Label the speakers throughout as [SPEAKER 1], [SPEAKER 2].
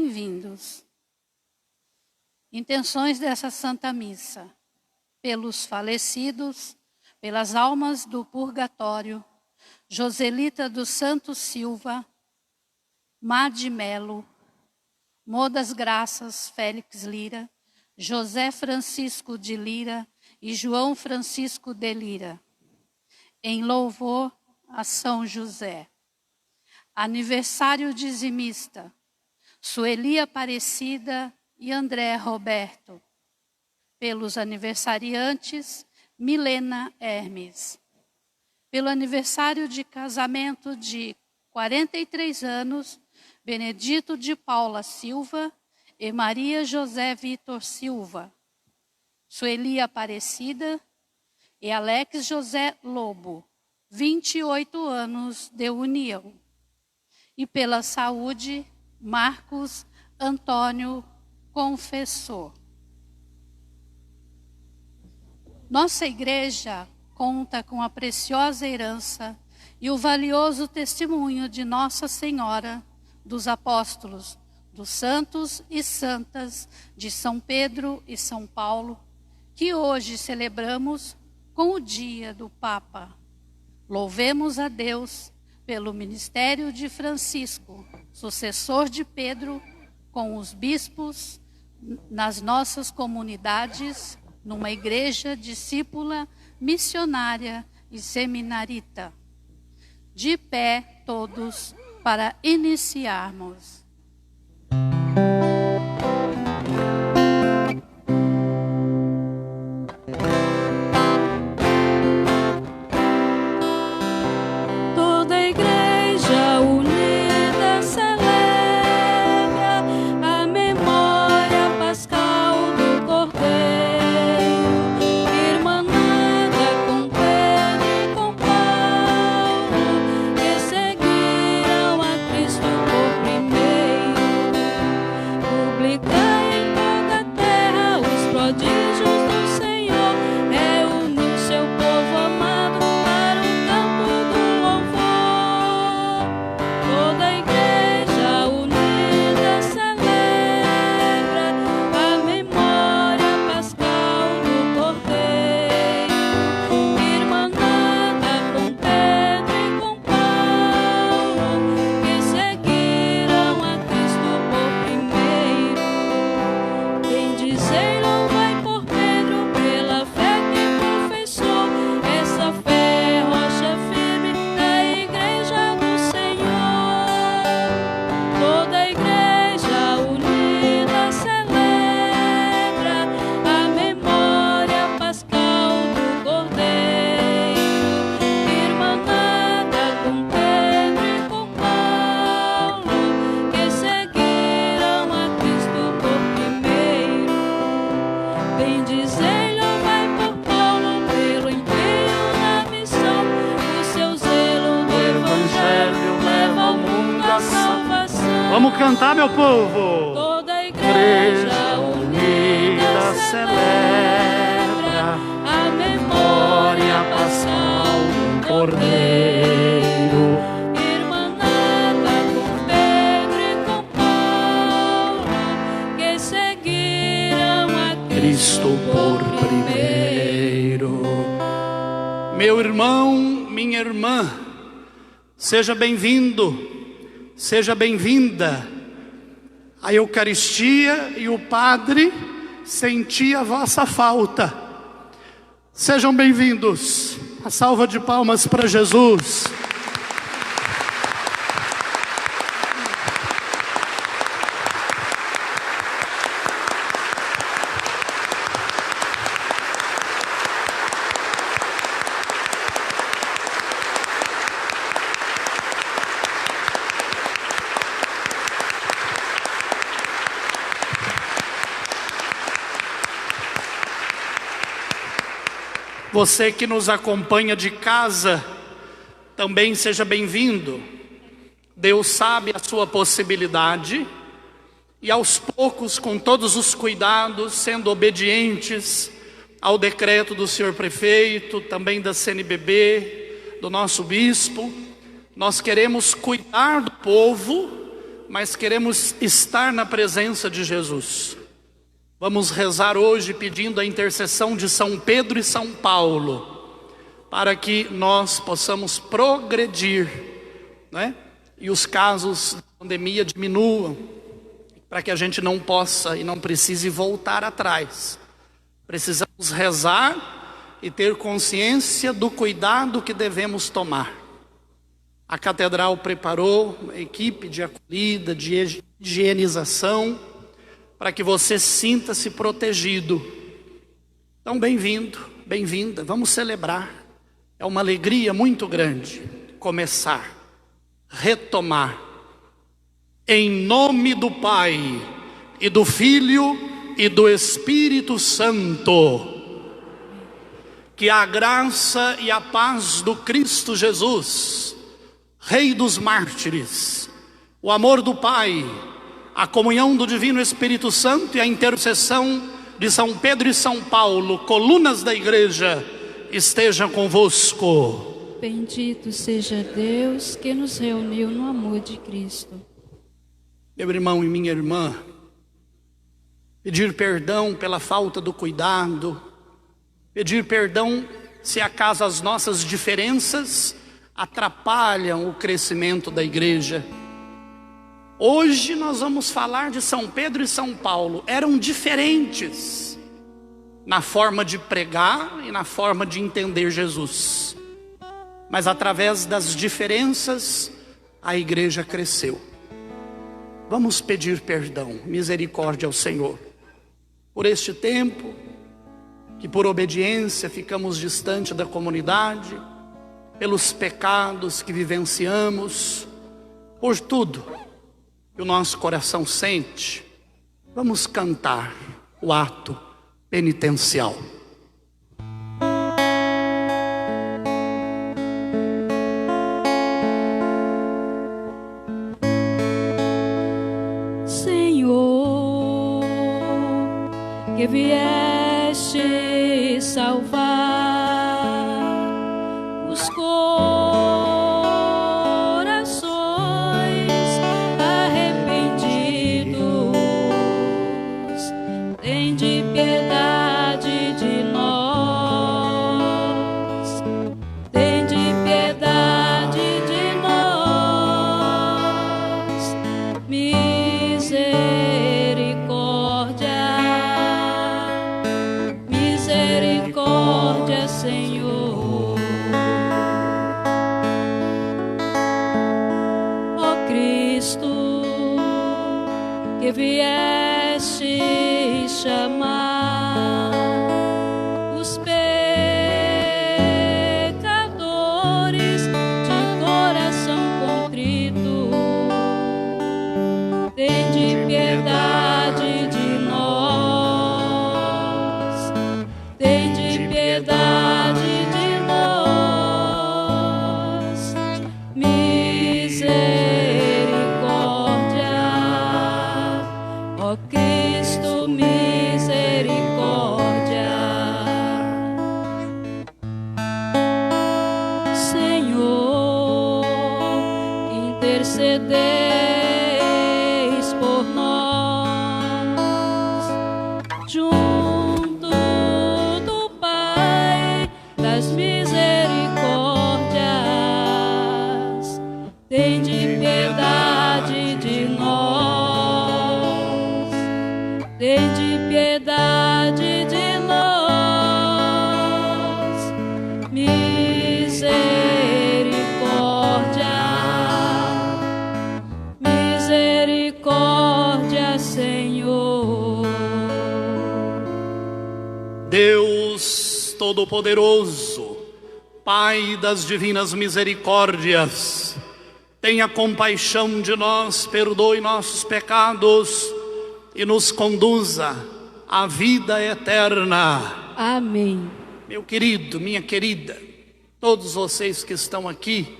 [SPEAKER 1] bem-vindos. Intenções dessa Santa Missa: pelos falecidos, pelas almas do purgatório, Joselita dos Santos Silva, Madi Melo, Modas Graças Félix Lira, José Francisco de Lira e João Francisco de Lira, em louvor a São José. Aniversário dizimista: Sueli Aparecida e André Roberto. Pelos aniversariantes, Milena Hermes. Pelo aniversário de casamento de 43 anos, Benedito de Paula Silva e Maria José Vitor Silva. Sueli Aparecida e Alex José Lobo, 28 anos de união. E pela saúde, Marcos Antônio Confessor. Nossa igreja conta com a preciosa herança e o valioso testemunho de Nossa Senhora, dos apóstolos, dos santos e santas de São Pedro e São Paulo, que hoje celebramos com o dia do Papa. Louvemos a Deus pelo ministério de Francisco, sucessor de Pedro, com os bispos nas nossas comunidades, numa igreja discípula, missionária e seminarita. De pé todos para iniciarmos.
[SPEAKER 2] Vamos cantar, meu povo. Toda a igreja unida celebra a memória pascal do Cordeiro, irmanada com Pedro e com Paulo, que seguiram a Cristo por primeiro. Meu irmão, minha irmã, seja bem-vindo. Seja bem-vinda. A Eucaristia e o Padre senti a vossa falta. Sejam bem-vindos. A salva de palmas para Jesus. Você que nos acompanha de casa, também seja bem-vindo. Deus sabe a sua possibilidade e aos poucos, com todos os cuidados, sendo obedientes ao decreto do senhor prefeito, também da CNBB, do nosso bispo, nós queremos cuidar do povo mas queremos estar na presença de Jesus. Vamos rezar hoje pedindo a intercessão de São Pedro e São Paulo, para que nós possamos progredir, né? E os casos da pandemia diminuam, para que a gente não possa e não precise voltar atrás. Precisamos rezar e ter consciência do cuidado que devemos tomar. A catedral preparou uma equipe de acolhida, de higienização, para que você sinta-se protegido. Então, bem-vindo, bem-vinda, vamos celebrar. É uma alegria muito grande começar, retomar. Em nome do Pai, e do Filho, e do Espírito Santo. Que a graça e a paz do Cristo Jesus, Rei dos mártires, o amor do Pai, a comunhão do Divino Espírito Santo e a intercessão de São Pedro e São Paulo, colunas da igreja, esteja convosco.
[SPEAKER 3] Bendito seja Deus que nos reuniu no amor de Cristo.
[SPEAKER 2] Meu irmão e minha irmã, pedir perdão pela falta do cuidado, pedir perdão se acaso as nossas diferenças atrapalham o crescimento da igreja. Hoje nós vamos falar de São Pedro e São Paulo. Eram diferentes na forma de pregar e na forma de entender Jesus, mas através das diferenças a igreja cresceu. Vamos pedir perdão, misericórdia ao Senhor por este tempo que por obediência ficamos distante da comunidade, pelos pecados que vivenciamos, por tudo que o nosso coração sente. Vamos cantar o ato penitencial.
[SPEAKER 3] Senhor, que vieste salvar os corações arrependidos, tende piedade de nós, tende piedade de nós, misericórdia, Senhor. Ó Cristo, que vieste chamar os pecadores de coração contrito, tende piedade de nós, tende piedade de nós, misericórdia, ó Cristo, misericórdia. Senhor, intercedeis por nós, junto do Pai das misericórdias, tende piedade de nós, tende piedade de nós, misericórdia, Senhor.
[SPEAKER 2] Deus Todo-Poderoso, Pai das divinas misericórdias, tenha compaixão de nós, perdoe nossos pecados e nos conduza à vida eterna.
[SPEAKER 3] Amém.
[SPEAKER 2] Meu querido, minha querida, todos vocês que estão aqui,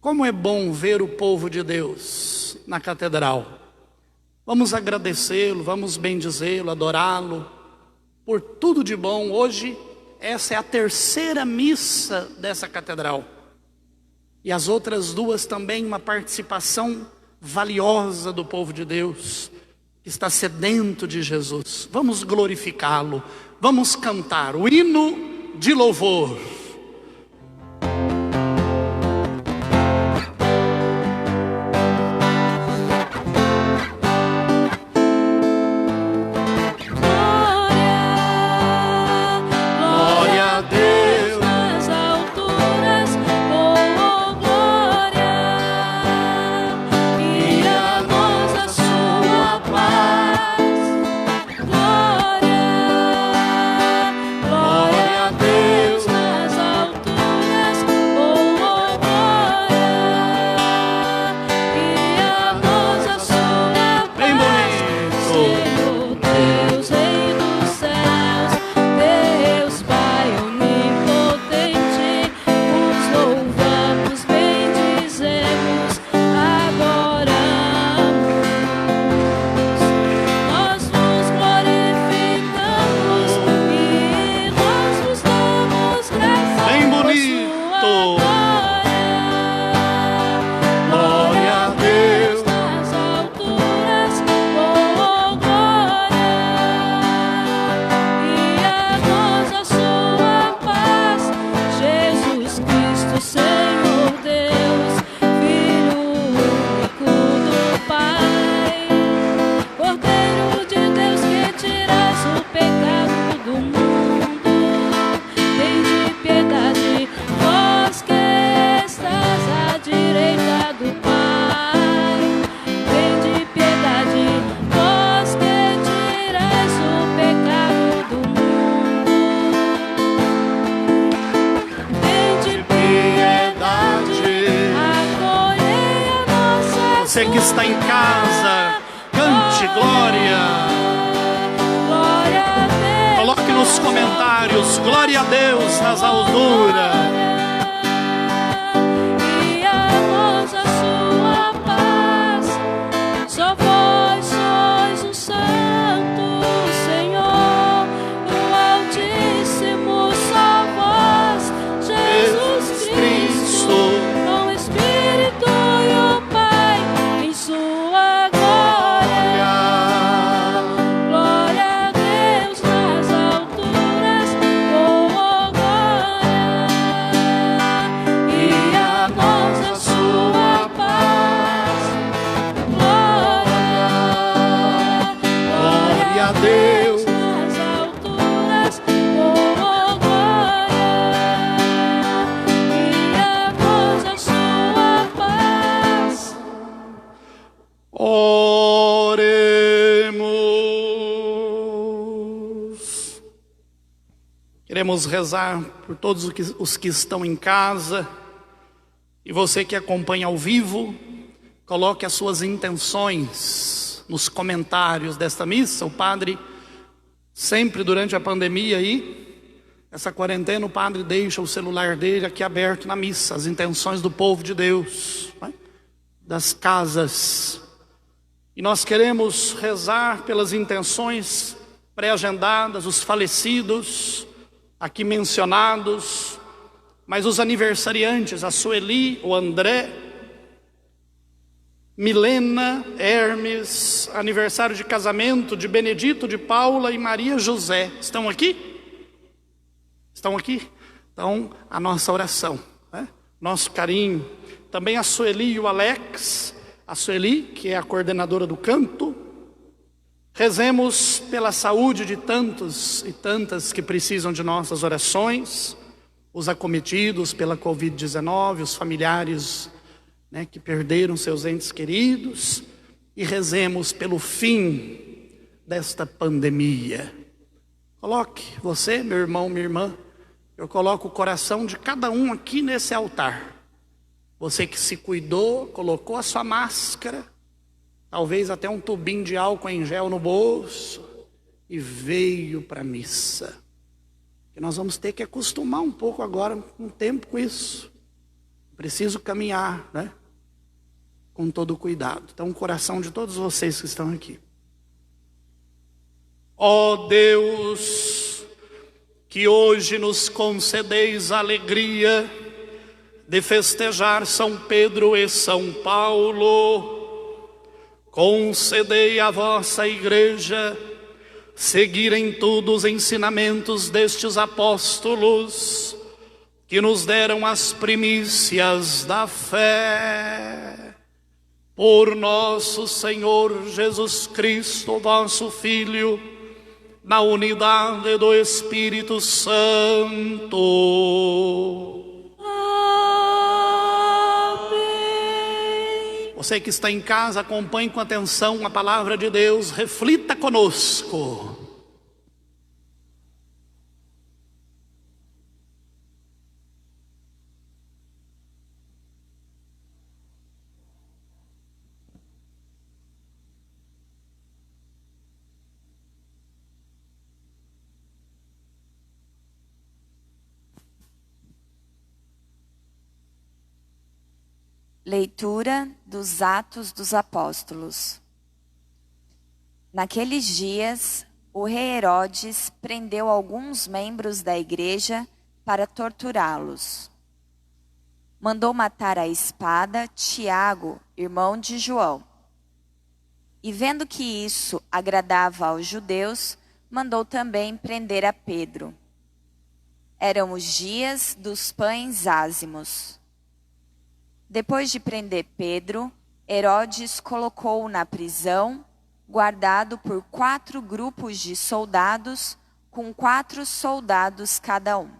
[SPEAKER 2] como é bom ver o povo de Deus na catedral. Vamos agradecê-lo, vamos bendizê-lo, adorá-lo por tudo de bom. Hoje, essa é a terceira missa dessa catedral. E as outras duas também, uma participação valiosa do povo de Deus, que está sedento de Jesus. Vamos glorificá-lo, vamos cantar o hino de louvor. Você que está em casa, cante glória.
[SPEAKER 3] Glória a Deus.
[SPEAKER 2] Coloque nos comentários, glória a Deus nas alturas.
[SPEAKER 3] E a nós a sua paz. Só vós sois o Santo, Senhor, o Altíssimo, só vós, Jesus Cristo, com o Espírito e o Pai, em sua glória. Glória a Deus nas alturas, oh glória. E a nós a sua paz. Glória, glória a Deus nas alturas, oh glória. E a nós a sua paz.
[SPEAKER 2] Oremos. Queremos rezar por todos os que estão em casa. E você que acompanha ao vivo, coloque as suas intenções nos comentários desta missa. O padre, sempre durante a pandemia aí, essa quarentena, o padre deixa o celular dele aqui aberto na missa. As intenções do povo de Deus, né? Das casas. E nós queremos rezar pelas intenções pré-agendadas, os falecidos, aqui mencionados, mas os aniversariantes, a Sueli, o André, Milena, Hermes, aniversário de casamento de Benedito, de Paula e Maria José. Estão aqui? Estão aqui? Então, a nossa oração, né? Nosso carinho. Também a Sueli e o Alex. A Sueli, que é a coordenadora do canto. Rezemos pela saúde de tantos e tantas que precisam de nossas orações, os acometidos pela Covid-19, os familiares, né, que perderam seus entes queridos, e rezemos pelo fim desta pandemia. Coloque você, meu irmão, minha irmã, eu coloco o coração de cada um aqui nesse altar. Você que se cuidou, colocou a sua máscara, talvez até um tubinho de álcool em gel no bolso, e veio para a missa. Que nós vamos ter que acostumar um pouco agora, um tempo com isso. Preciso caminhar, né? Com todo cuidado. Então, o coração de todos vocês que estão aqui. Ó Deus, que hoje nos concedeis a alegria de festejar São Pedro e São Paulo, concedei à vossa Igreja seguir em tudo os ensinamentos destes apóstolos, que nos deram as primícias da fé. Por nosso Senhor Jesus Cristo, vosso Filho, na unidade do Espírito Santo.
[SPEAKER 3] Amém.
[SPEAKER 2] Você que está em casa, acompanhe com atenção a palavra de Deus, reflita conosco.
[SPEAKER 4] Leitura dos Atos dos Apóstolos. Naqueles dias, o rei Herodes prendeu alguns membros da igreja para torturá-los. Mandou matar à espada Tiago, irmão de João. E vendo que isso agradava aos judeus, mandou também prender a Pedro. Eram os dias dos pães ázimos. Depois de prender Pedro, Herodes colocou-o na prisão, guardado por 4 grupos de soldados, com 4 soldados cada um.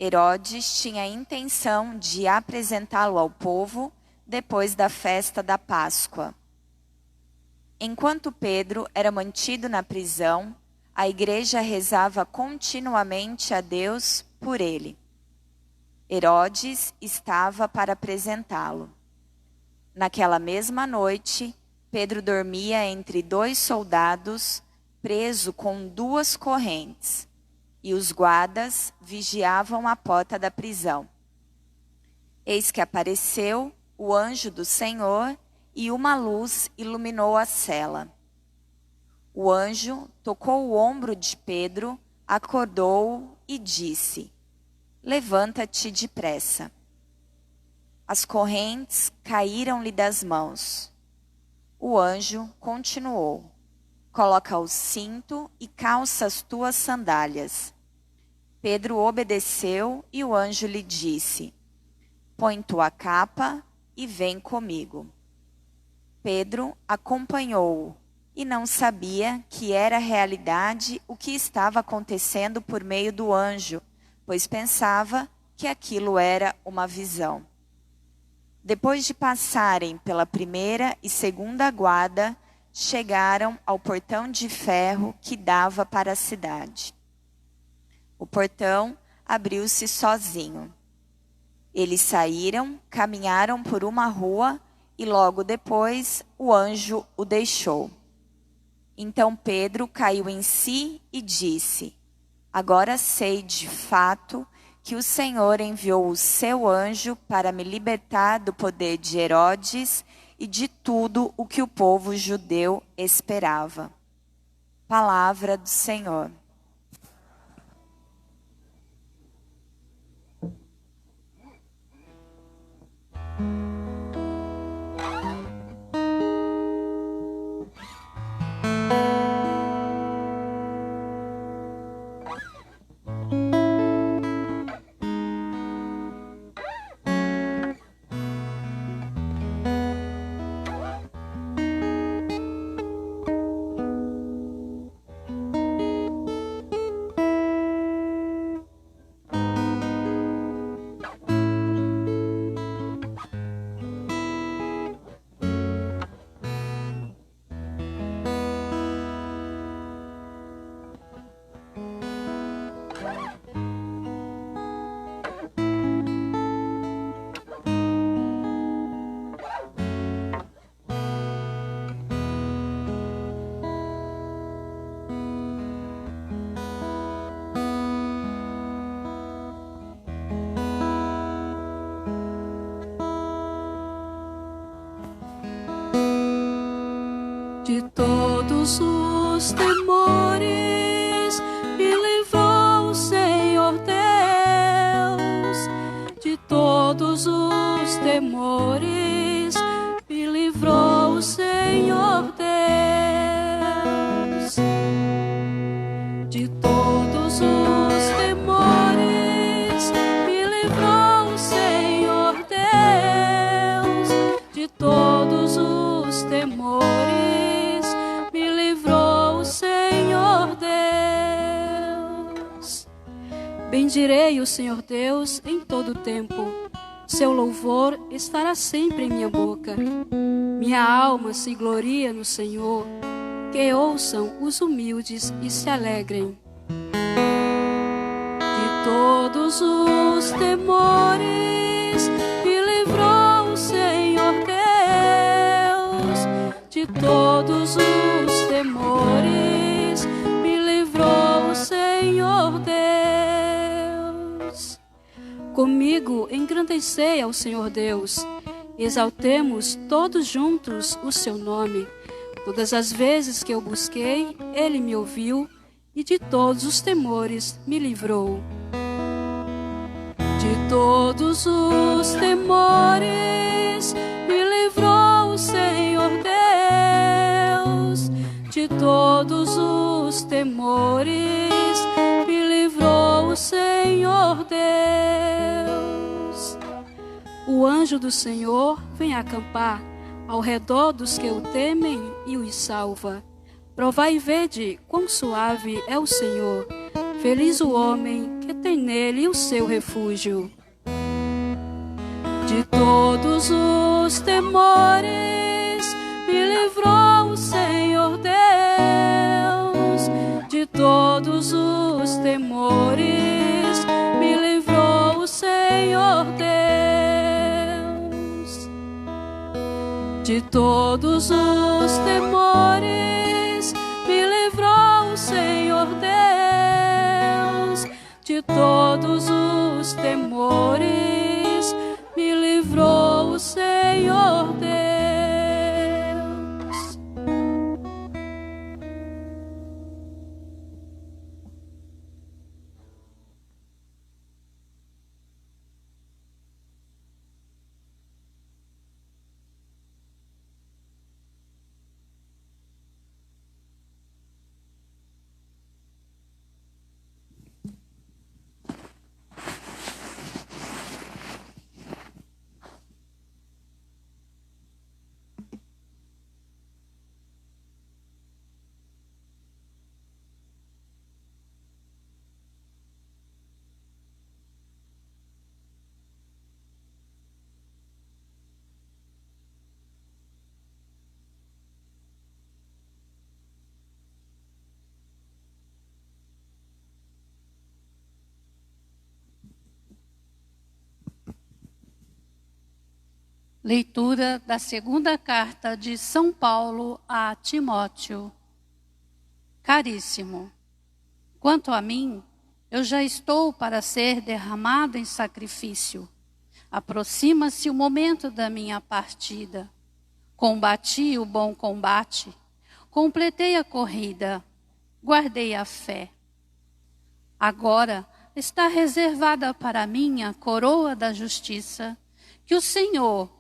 [SPEAKER 4] Herodes tinha a intenção de apresentá-lo ao povo depois da festa da Páscoa. Enquanto Pedro era mantido na prisão, a igreja rezava continuamente a Deus por ele. Herodes estava para apresentá-lo. Naquela mesma noite, Pedro dormia entre 2 soldados, preso com 2 correntes, e os guardas vigiavam a porta da prisão. Eis que apareceu o anjo do Senhor e uma luz iluminou a cela. O anjo tocou o ombro de Pedro, acordou-o e disse: levanta-te depressa. As correntes caíram-lhe das mãos. O anjo continuou: coloca o cinto e calça as tuas sandálias. Pedro obedeceu e o anjo lhe disse: põe tua capa e vem comigo. Pedro acompanhou-o e não sabia que era realidade o que estava acontecendo por meio do anjo, pois pensava que aquilo era uma visão. Depois de passarem pela primeira e segunda guarda, chegaram ao portão de ferro que dava para a cidade. O portão abriu-se sozinho. Eles saíram, caminharam por uma rua e logo depois o anjo o deixou. Então Pedro caiu em si e disse: agora sei de fato que o Senhor enviou o seu anjo para me libertar do poder de Herodes e de tudo o que o povo judeu esperava. Palavra do Senhor.
[SPEAKER 3] De todos os temores me livrou o Senhor Deus. De todos os temores me livrou o Senhor Senhor Deus. De todos os temores me livrou o Senhor Deus. De todos os temores me livrou o Senhor Deus. Bendirei o Senhor Deus em todo o tempo. Seu louvor estará sempre em minha boca. Minha alma se gloria no Senhor. Que ouçam os humildes e se alegrem. De todos os temores me livrou o Senhor Deus. De todos os temores me livrou o Senhor Deus. Comigo engrandecei ao Senhor Deus. Exaltemos todos juntos o seu nome. Todas as vezes que eu busquei, ele me ouviu e de todos os temores me livrou. De todos os temores me livrou o Senhor Deus. De todos os temores me livrou o Senhor Deus. O anjo do Senhor vem acampar ao redor dos que o temem e os salva. Provai e vede quão suave é o Senhor. Feliz o homem que tem nele o seu refúgio. De todos os temores me livrou o Senhor Deus. De todos os temores me livrou o Senhor Deus. De todos os temores me livrou o Senhor Deus. De todos os temores me livrou o Senhor Deus.
[SPEAKER 1] Leitura da segunda carta de São Paulo a Timóteo. Caríssimo, quanto a mim, eu já estou para ser derramado em sacrifício. Aproxima-se o momento da minha partida. Combati o bom combate, completei a corrida, guardei a fé. Agora está reservada para mim a coroa da justiça, que o Senhor,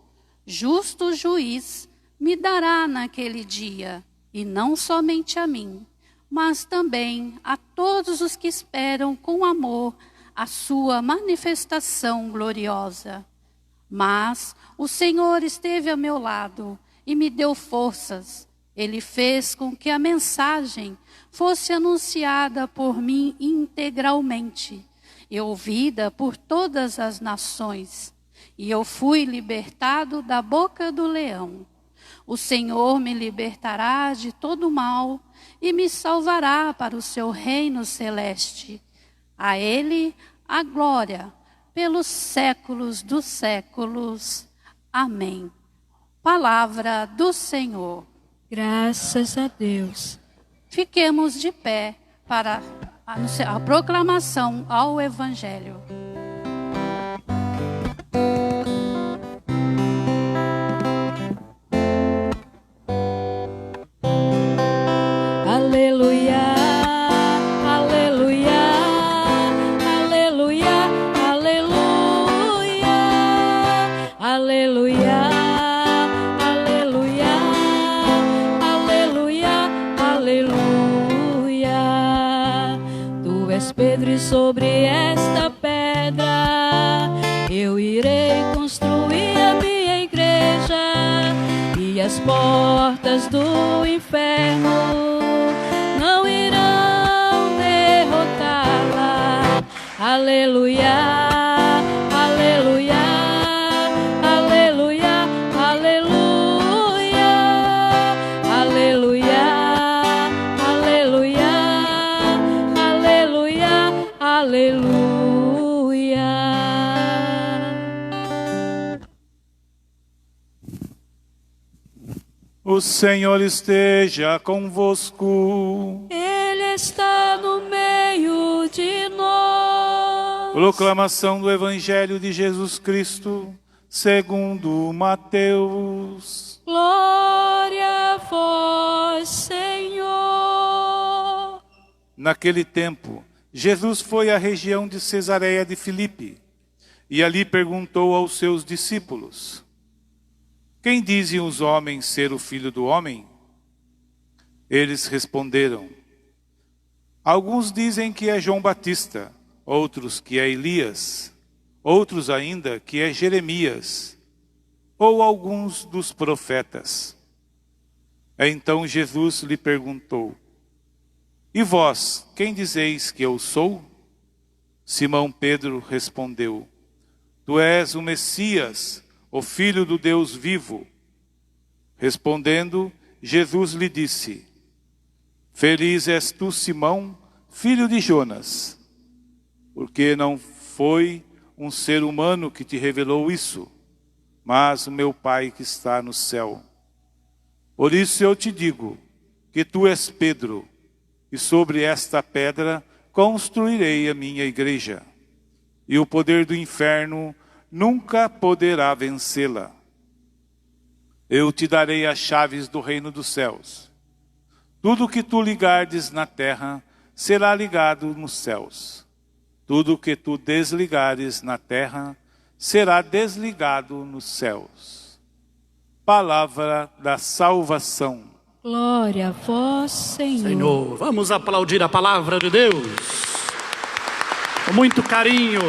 [SPEAKER 1] justo juiz, me dará naquele dia, e não somente a mim, mas também a todos os que esperam com amor a sua manifestação gloriosa. Mas o Senhor esteve a meu lado e me deu forças. Ele fez com que a mensagem fosse anunciada por mim integralmente e ouvida por todas as nações. E eu fui libertado da boca do leão. O Senhor me libertará de todo mal e me salvará para o seu reino celeste. A Ele a glória pelos séculos dos séculos. Amém. Palavra do Senhor.
[SPEAKER 3] Graças a Deus.
[SPEAKER 1] Fiquemos de pé para a proclamação ao Evangelho.
[SPEAKER 3] Aleluia, aleluia, aleluia, aleluia, aleluia, aleluia, e sobre esta pedra eu irei construir a minha igreja, e as portas do inferno não irão derrotá-la. Aleluia.
[SPEAKER 5] O Senhor esteja convosco.
[SPEAKER 3] Ele está no meio de nós.
[SPEAKER 5] Proclamação do Evangelho de Jesus Cristo, segundo Mateus.
[SPEAKER 3] Glória a vós, Senhor.
[SPEAKER 5] Naquele tempo, Jesus foi à região de Cesareia de Filipe e ali perguntou aos seus discípulos: quem dizem os homens ser o Filho do Homem? Eles responderam: alguns dizem que é João Batista, outros que é Elias, outros ainda que é Jeremias, ou alguns dos profetas. Então Jesus lhe perguntou: e vós, quem dizeis que eu sou? Simão Pedro respondeu: tu és o Messias, o Filho do Deus vivo. Respondendo, Jesus lhe disse: feliz és tu, Simão, filho de Jonas, porque não foi um ser humano que te revelou isso, mas o meu Pai que está no céu. Por isso eu te digo que tu és Pedro, e sobre esta pedra construirei a minha igreja, e o poder do inferno nunca poderá vencê-la. Eu te darei as chaves do reino dos céus. Tudo que tu ligardes na terra será ligado nos céus. Tudo que tu desligares na terra será desligado nos céus. Palavra da salvação.
[SPEAKER 3] Glória a vós, Senhor.
[SPEAKER 2] Senhor, vamos aplaudir a palavra de Deus com muito carinho.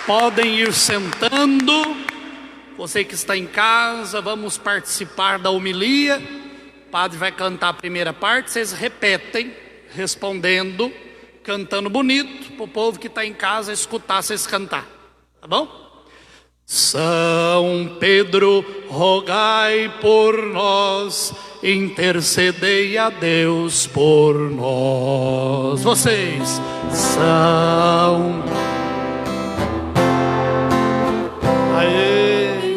[SPEAKER 2] Podem ir sentando. Você que está em casa, vamos participar da homilia. O padre vai cantar a primeira parte, vocês repetem, respondendo, cantando bonito, para o povo que está em casa escutar vocês cantar, tá bom? São Pedro, rogai por nós, intercedei a Deus por nós. Vocês, São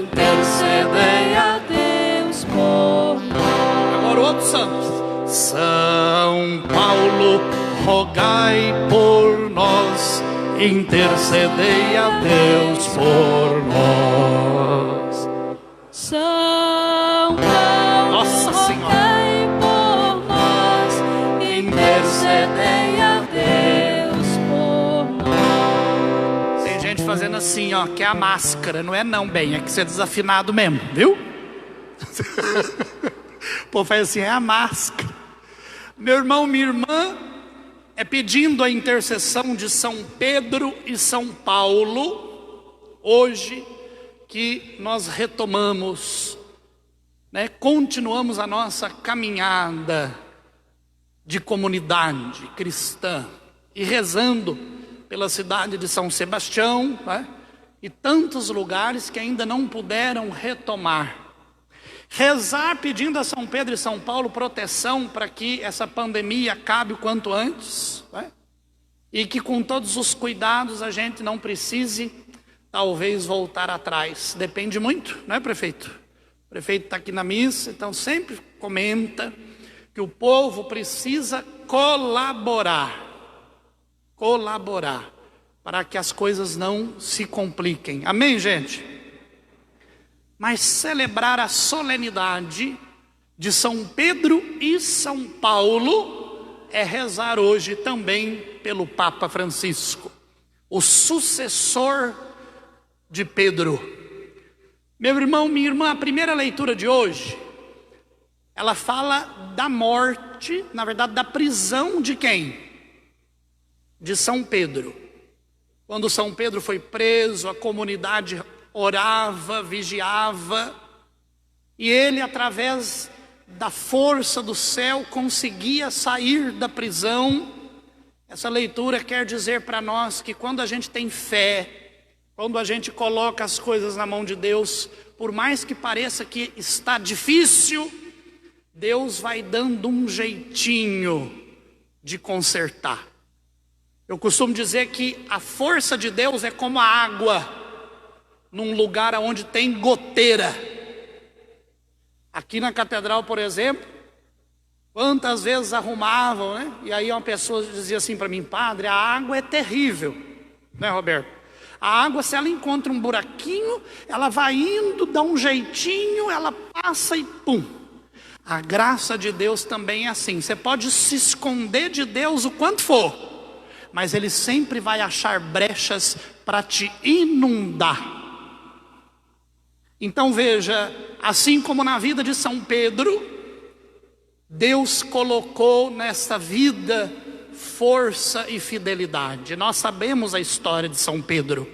[SPEAKER 3] Intercedei a Deus por nós.
[SPEAKER 2] Agora o outro santo. São Paulo, rogai por nós, intercedei a Deus por nós.
[SPEAKER 3] São Paulo,
[SPEAKER 2] Nossa Senhora,
[SPEAKER 3] rogai por nós, intercedei a Deus por nós.
[SPEAKER 2] tem gente fazendo assim, ó, que é a máscara. Não é não, bem, é que você é desafinado mesmo, viu? O povo faz assim, é a máscara. Meu irmão, minha irmã, é pedindo a intercessão de São Pedro e São Paulo, hoje, que nós retomamos, né, continuamos a nossa caminhada de comunidade cristã, e rezando pela cidade de São Sebastião, né, e tantos lugares que ainda não puderam retomar. Rezar pedindo a São Pedro e São Paulo proteção para que essa pandemia acabe o quanto antes, né? E que com todos os cuidados a gente não precise, talvez, voltar atrás. Depende muito, não é, prefeito? O prefeito está aqui na missa, então sempre comenta que o povo precisa colaborar, para que as coisas não se compliquem. Amém, gente? Mas celebrar a solenidade de São Pedro e São Paulo é rezar hoje também pelo Papa Francisco, o sucessor de Pedro. Meu irmão, minha irmã, a primeira leitura de hoje ela fala da morte, na verdade da prisão de quem? De São Pedro. Quando São Pedro foi preso, a comunidade orava, vigiava, e ele, através da força do céu, conseguia sair da prisão. Essa leitura quer dizer para nós que quando a gente tem fé, quando a gente coloca as coisas na mão de Deus, por mais que pareça que está difícil, Deus vai dando um jeitinho de consertar. Eu costumo dizer que a força de Deus é como a água num lugar onde tem goteira. Aqui na catedral, por exemplo, quantas vezes arrumavam, né? E aí uma pessoa dizia assim para mim: padre, a água é terrível, né, Roberto? A água, se ela encontra um buraquinho, ela vai indo, dá um jeitinho, ela passa e pum. A graça de Deus também é assim. Você pode se esconder de Deus o quanto for, mas Ele sempre vai achar brechas para te inundar. Então veja, assim como na vida de São Pedro, Deus colocou nessa vida força e fidelidade. Nós sabemos a história de São Pedro.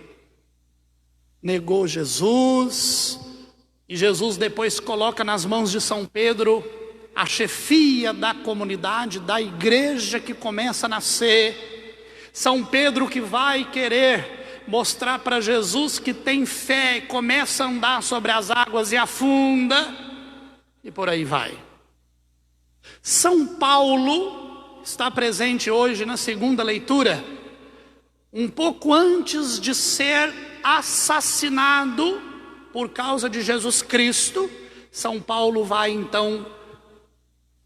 [SPEAKER 2] Negou Jesus, e Jesus depois coloca nas mãos de São Pedro a chefia da comunidade, da igreja que começa a nascer. São Pedro que vai querer mostrar para Jesus que tem fé, e começa a andar sobre as águas e afunda, e por aí vai. São Paulo está presente hoje na segunda leitura, um pouco antes de ser assassinado por causa de Jesus Cristo. São Paulo vai então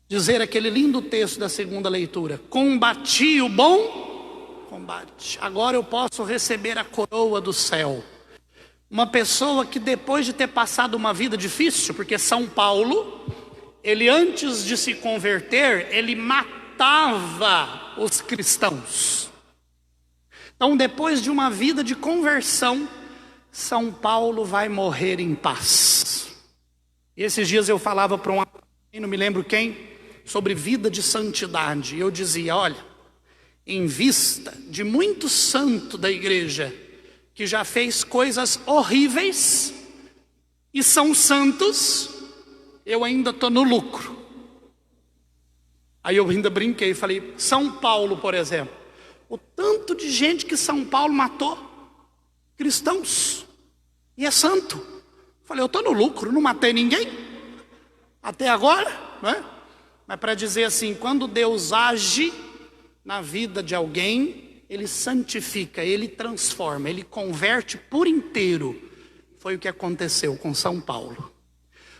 [SPEAKER 2] dizer aquele lindo texto da segunda leitura: combati o bom combate, agora eu posso receber a coroa do céu. Uma pessoa que depois de ter passado uma vida difícil, porque São Paulo, ele antes de se converter, ele matava os cristãos. Então depois de uma vida de conversão, São Paulo vai morrer em paz. E esses dias eu falava para um, não me lembro quem, sobre vida de santidade. E eu dizia: olha, em vista de muito santo da igreja que já fez coisas horríveis e são santos, eu ainda estou no lucro. Aí eu ainda brinquei e falei: São Paulo, por exemplo, o tanto de gente que São Paulo matou, cristãos, e é santo. Falei: eu estou no lucro, não matei ninguém até agora, né? Mas para dizer assim, quando Deus age na vida de alguém, Ele santifica, Ele transforma, Ele converte por inteiro. Foi o que aconteceu com São Paulo.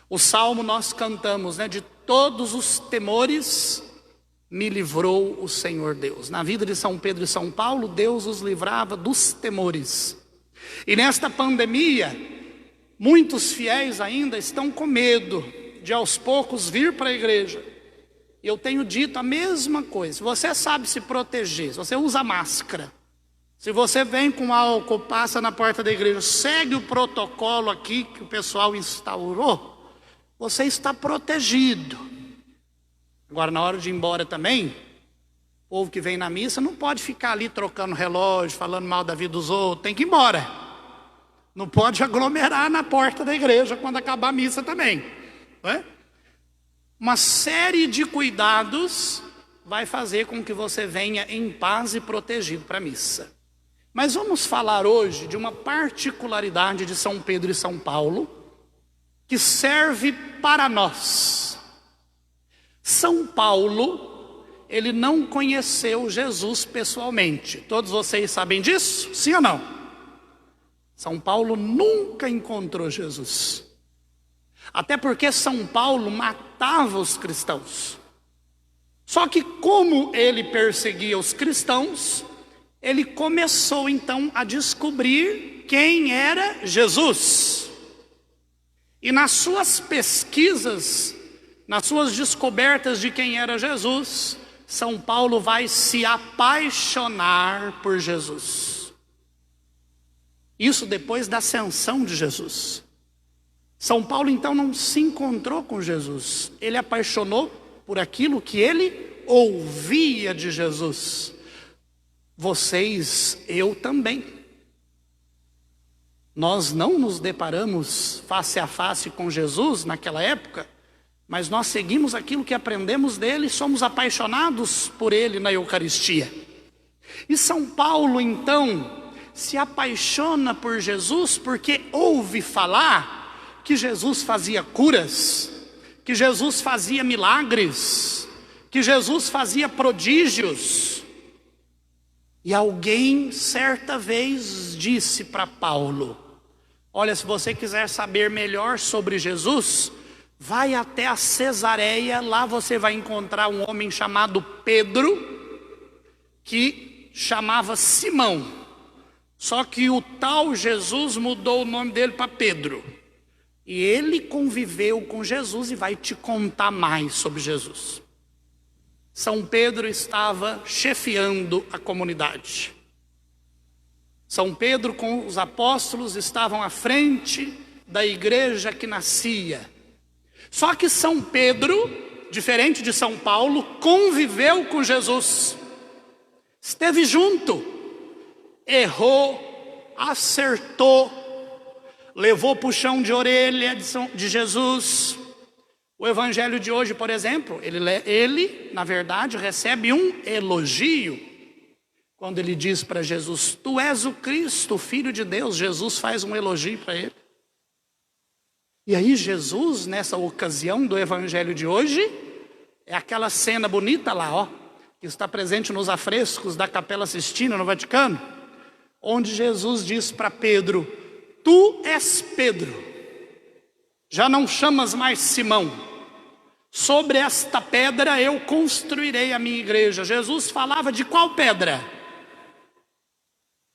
[SPEAKER 2] O salmo nós cantamos, né? De todos os temores me livrou o Senhor Deus. Na vida de São Pedro e São Paulo, Deus os livrava dos temores. E nesta pandemia, muitos fiéis ainda estão com medo de aos poucos vir para a igreja. Eu tenho dito a mesma coisa: se você sabe se proteger, se você usa máscara, se você vem com álcool, passa na porta da igreja, segue o protocolo aqui que o pessoal instaurou, você está protegido. Agora, na hora de ir embora também, o povo que vem na missa não pode ficar ali trocando relógio, falando mal da vida dos outros, tem que ir embora. Não pode aglomerar na porta da igreja quando acabar a missa também, não é? Uma série de cuidados vai fazer com que você venha em paz e protegido para a missa. Mas vamos falar hoje de uma particularidade de São Pedro e São Paulo, que serve para nós. São Paulo, ele não conheceu Jesus pessoalmente. Todos vocês sabem disso? Sim ou não? São Paulo nunca encontrou Jesus. Até porque São Paulo matava os cristãos. Só que como ele perseguia os cristãos, ele começou então a descobrir quem era Jesus. E nas suas pesquisas, nas suas descobertas de quem era Jesus, São Paulo vai se apaixonar por Jesus. Isso depois da ascensão de Jesus. São Paulo então não se encontrou com Jesus, ele apaixonou por aquilo que ele ouvia de Jesus. Vocês, eu também. Nós não nos deparamos face a face com Jesus naquela época, mas nós seguimos aquilo que aprendemos dele, somos apaixonados por ele na Eucaristia. E São Paulo então se apaixona por Jesus porque ouve falar que Jesus fazia curas, que Jesus fazia milagres, que Jesus fazia prodígios. E alguém certa vez disse para Paulo: olha, se você quiser saber melhor sobre Jesus, vai até a Cesareia, lá você vai encontrar um homem chamado Pedro, que chamava Simão. Só que o tal Jesus mudou o nome dele para Pedro. E ele conviveu com Jesus e vai te contar mais sobre Jesus. São Pedro estava chefiando a comunidade. São Pedro com os apóstolos estavam à frente da igreja que nascia. Só que São Pedro, diferente de São Paulo, conviveu com Jesus. Esteve junto, errou, acertou, levou puxão de orelha de Jesus. O evangelho de hoje, por exemplo, ele na verdade recebe um elogio. Quando ele diz para Jesus: tu és o Cristo, o Filho de Deus, Jesus faz um elogio para ele. E aí Jesus, nessa ocasião do evangelho de hoje, é aquela cena bonita lá, ó, que está presente nos afrescos da Capela Sistina, no Vaticano, onde Jesus diz para Pedro: tu és Pedro, já não chamas mais Simão, sobre esta pedra eu construirei a minha igreja. Jesus falava de qual pedra?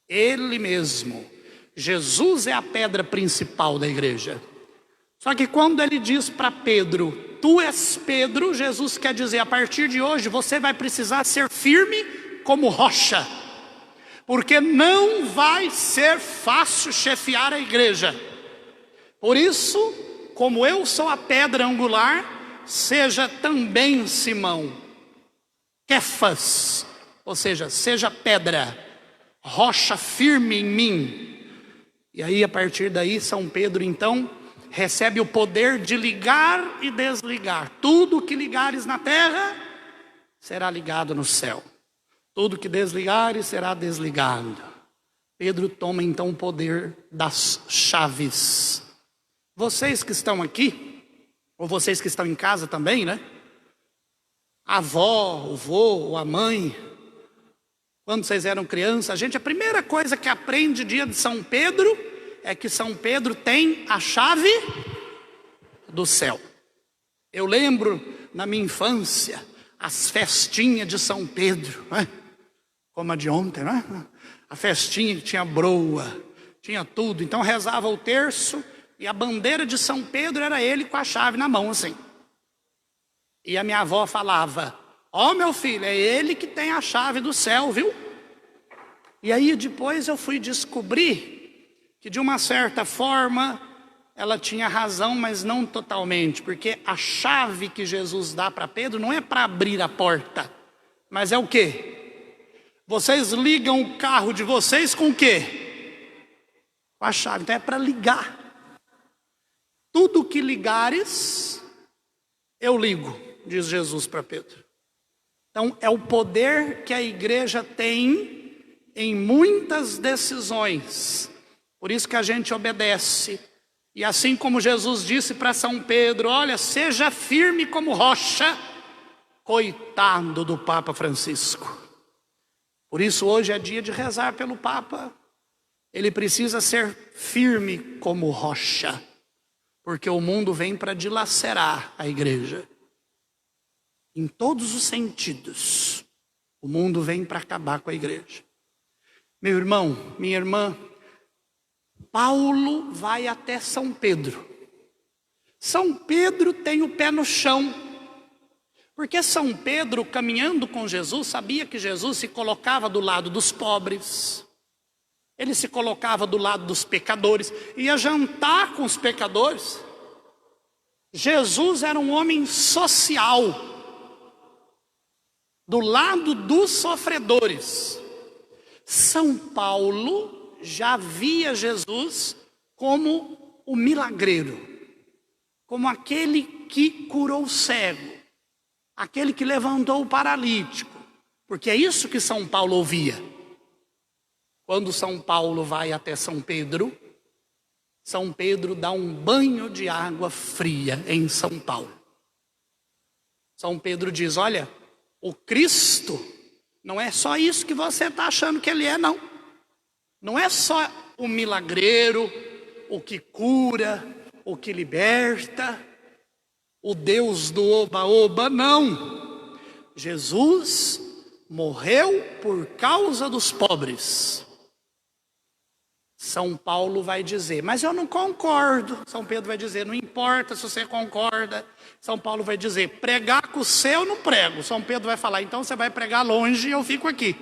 [SPEAKER 2] Ele mesmo. Jesus é a pedra principal da igreja. Só que quando ele diz para Pedro: tu és Pedro, Jesus quer dizer: a partir de hoje você vai precisar ser firme como rocha, porque não vai ser fácil chefiar a igreja. Por isso, como eu sou a pedra angular, seja também Simão, Kefas, ou seja, seja pedra, rocha firme em mim. E aí a partir daí São Pedro então recebe o poder de ligar e desligar. Tudo que ligares na terra será ligado no céu, tudo que desligares será desligado. Pedro toma então o poder das chaves. Vocês que estão aqui, ou vocês que estão em casa também, né? A avó, o vô, ou a mãe, quando vocês eram crianças, a primeira coisa que aprende dia de São Pedro é que São Pedro tem a chave do céu. Eu lembro na minha infância as festinhas de São Pedro, né? Como a de ontem, né? A festinha que tinha broa, tinha tudo. Então rezava o terço e a bandeira de São Pedro era ele com a chave na mão assim. E a minha avó falava: ó, meu filho, é ele que tem a chave do céu, viu? E aí depois eu fui descobrir que de uma certa forma ela tinha razão, mas não totalmente, porque a chave que Jesus dá para Pedro não é para abrir a porta, mas é o quê? Vocês ligam o carro de vocês com o quê? Com a chave, então é para ligar. Tudo que ligares, eu ligo, diz Jesus para Pedro. Então é o poder que a igreja tem em muitas decisões. Por isso que a gente obedece. E assim como Jesus disse para São Pedro: olha, seja firme como rocha. Coitado do Papa Francisco. Por isso hoje é dia de rezar pelo Papa. Ele precisa ser firme como rocha, porque o mundo vem para dilacerar a igreja. Em todos os sentidos, o mundo vem para acabar com a igreja. Meu irmão, minha irmã, Paulo vai até São Pedro. São Pedro tem o pé no chão, porque São Pedro, caminhando com Jesus, sabia que Jesus se colocava do lado dos pobres, ele se colocava do lado dos pecadores, ia jantar com os pecadores. Jesus era um homem social, do lado dos sofredores. São Paulo já via Jesus como o milagreiro, como aquele que curou o cego, aquele que levantou o paralítico, porque é isso que São Paulo ouvia. Quando São Paulo vai até São Pedro dá um banho de água fria em São Paulo. São Pedro diz: olha, o Cristo não é só isso que você está achando que ele é, não. Não é só o milagreiro, o que cura, o que liberta, o Deus do oba-oba, não. Jesus morreu por causa dos pobres. São Paulo vai dizer: mas eu não concordo. São Pedro vai dizer: não importa se você concorda. São Paulo vai dizer: pregar com o seu eu não prego. São Pedro vai falar: então você vai pregar longe e eu fico aqui.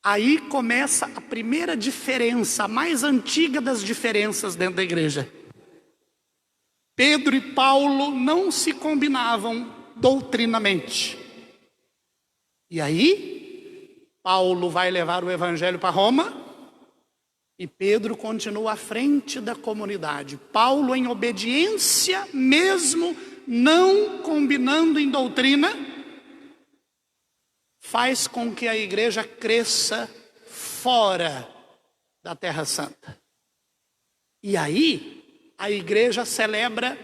[SPEAKER 2] Aí começa a primeira diferença, a mais antiga das diferenças dentro da igreja. Pedro e Paulo não se combinavam doutrinamente. E aí, Paulo vai levar o evangelho para Roma e Pedro continua à frente da comunidade. Paulo, em obediência, mesmo não combinando em doutrina, faz com que a igreja cresça fora da Terra Santa. E aí, a igreja celebra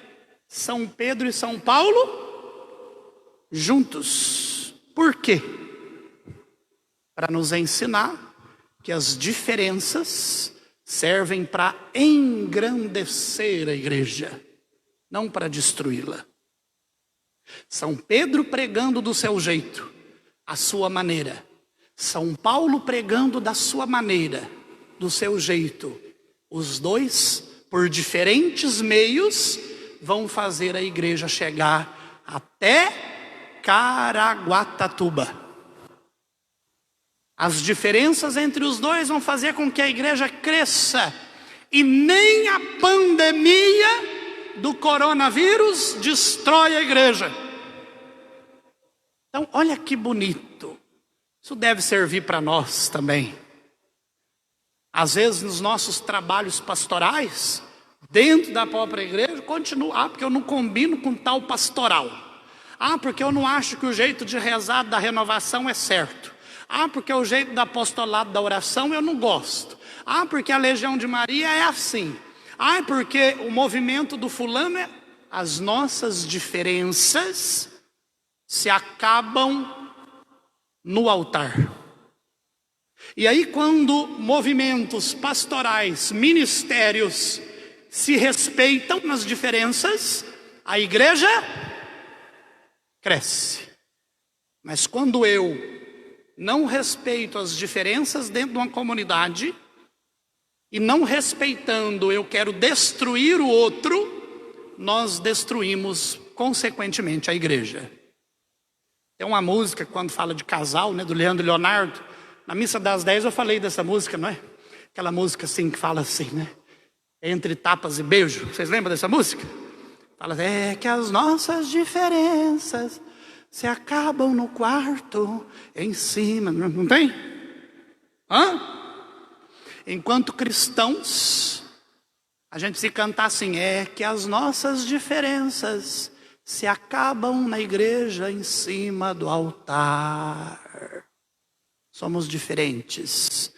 [SPEAKER 2] São Pedro e São Paulo juntos. Por quê? Para nos ensinar que as diferenças servem para engrandecer a igreja, não para destruí-la. São Pedro pregando do seu jeito, a sua maneira. São Paulo pregando da sua maneira, do seu jeito. Os dois, por diferentes meios, vão fazer a igreja chegar até Caraguatatuba. As diferenças entre os dois vão fazer com que a igreja cresça. E nem a pandemia do coronavírus destrói a igreja. Então, olha que bonito. Isso deve servir para nós também. Às vezes, nos nossos trabalhos pastorais, dentro da própria igreja, continua: porque eu não combino com tal pastoral. Porque eu não acho que o jeito de rezar da renovação é certo. Porque o jeito do apostolado da oração eu não gosto. Porque a Legião de Maria é assim. Porque o movimento do fulano é... As nossas diferenças se acabam no altar. E aí, quando movimentos pastorais, ministérios se respeitam nas diferenças, a igreja cresce. Mas quando eu não respeito as diferenças dentro de uma comunidade, e não respeitando eu quero destruir o outro, nós destruímos consequentemente a igreja. Tem uma música quando fala de casal, né, do Leandro e Leonardo. Na missa das 10 eu falei dessa música, não é? Aquela música assim que fala assim, né? Entre tapas e beijo. Vocês lembram dessa música? Fala: é que as nossas diferenças se acabam no quarto em cima. Não tem? Enquanto cristãos, a gente se cantar assim: é que as nossas diferenças se acabam na igreja em cima do altar. Somos diferentes,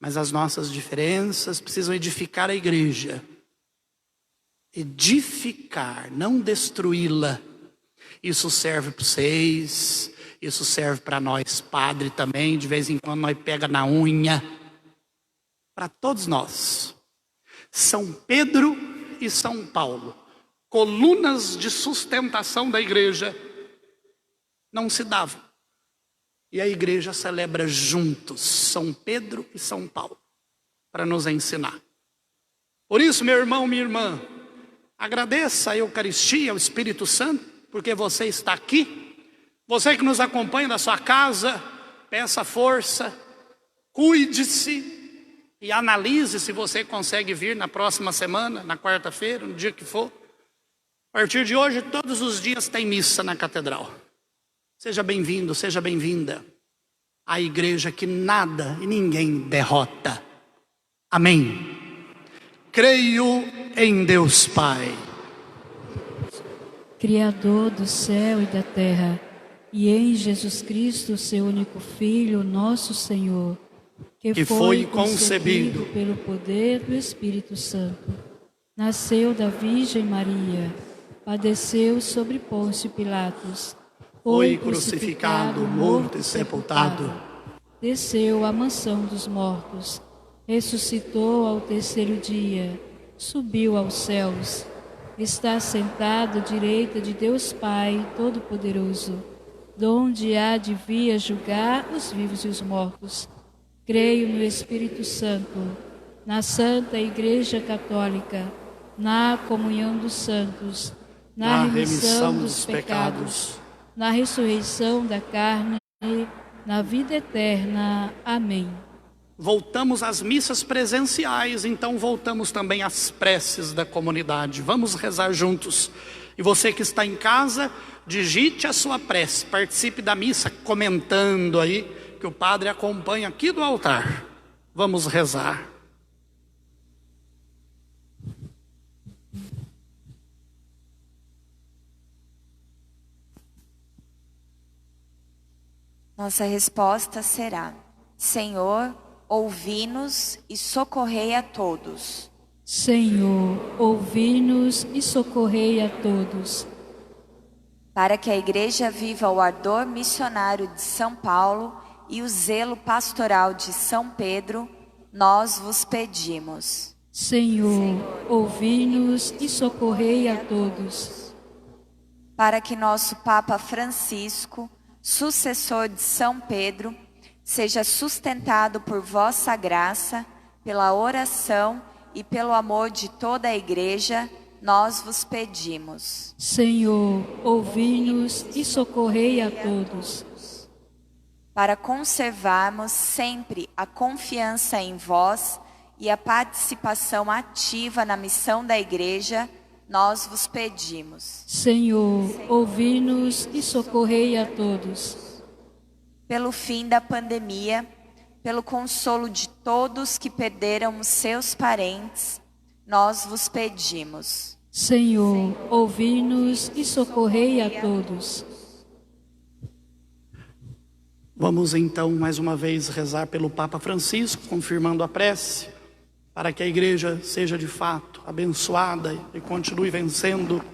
[SPEAKER 2] mas as nossas diferenças precisam edificar a igreja. Edificar, não destruí-la. Isso serve para vocês, isso serve para nós, padre, também. De vez em quando nós pega na unha. Para todos nós. São Pedro e São Paulo, colunas de sustentação da igreja, não se davam. E a igreja celebra juntos São Pedro e São Paulo, para nos ensinar. Por isso, meu irmão, minha irmã, agradeça a Eucaristia, ao Espírito Santo, porque você está aqui. Você que nos acompanha da sua casa, peça força, cuide-se e analise se você consegue vir na próxima semana, na quarta-feira, no dia que for. A partir de hoje, todos os dias tem missa na catedral. Seja bem-vindo, seja bem-vinda à igreja que nada e ninguém derrota. Amém. Creio em Deus Pai,
[SPEAKER 3] Criador do céu e da terra, e em Jesus Cristo, seu único Filho, nosso Senhor, que foi concebido pelo poder do Espírito Santo. Nasceu da Virgem Maria, padeceu sobre Pôncio Pilatos,
[SPEAKER 2] foi crucificado, morto e sepultado,
[SPEAKER 3] desceu à mansão dos mortos, ressuscitou ao terceiro dia, subiu aos céus, está sentado à direita de Deus Pai Todo-Poderoso, donde há de vir a julgar os vivos e os mortos. Creio no Espírito Santo, na Santa Igreja Católica, na comunhão dos santos, na remissão dos pecados, na ressurreição da carne, na vida eterna. Amém.
[SPEAKER 2] Voltamos às missas presenciais, então voltamos também às preces da comunidade. Vamos rezar juntos. E você que está em casa, digite a sua prece, participe da missa comentando aí, que o padre acompanha aqui do altar. Vamos rezar.
[SPEAKER 4] Nossa resposta será: Senhor, ouvi-nos e socorrei a todos.
[SPEAKER 3] Senhor, ouvi-nos e socorrei a todos.
[SPEAKER 4] Para que a Igreja viva o ardor missionário de São Paulo e o zelo pastoral de São Pedro, nós vos pedimos.
[SPEAKER 3] Senhor, ouvi-nos e socorrei a todos.
[SPEAKER 4] Para que nosso Papa Francisco, sucessor de São Pedro, seja sustentado por vossa graça, pela oração e pelo amor de toda a Igreja, nós vos pedimos.
[SPEAKER 3] Senhor, ouvi-nos e socorrei a todos.
[SPEAKER 4] Para conservarmos sempre a confiança em vós e a participação ativa na missão da Igreja, nós vos pedimos.
[SPEAKER 3] Senhor, ouvi-nos e socorrei a todos.
[SPEAKER 4] Pelo fim da pandemia, pelo consolo de todos que perderam os seus parentes, nós vos pedimos.
[SPEAKER 3] Senhor, ouvi-nos e socorrei a todos.
[SPEAKER 2] Vamos então mais uma vez rezar pelo Papa Francisco, confirmando a prece, para que a igreja seja de fato abençoada e continue vencendo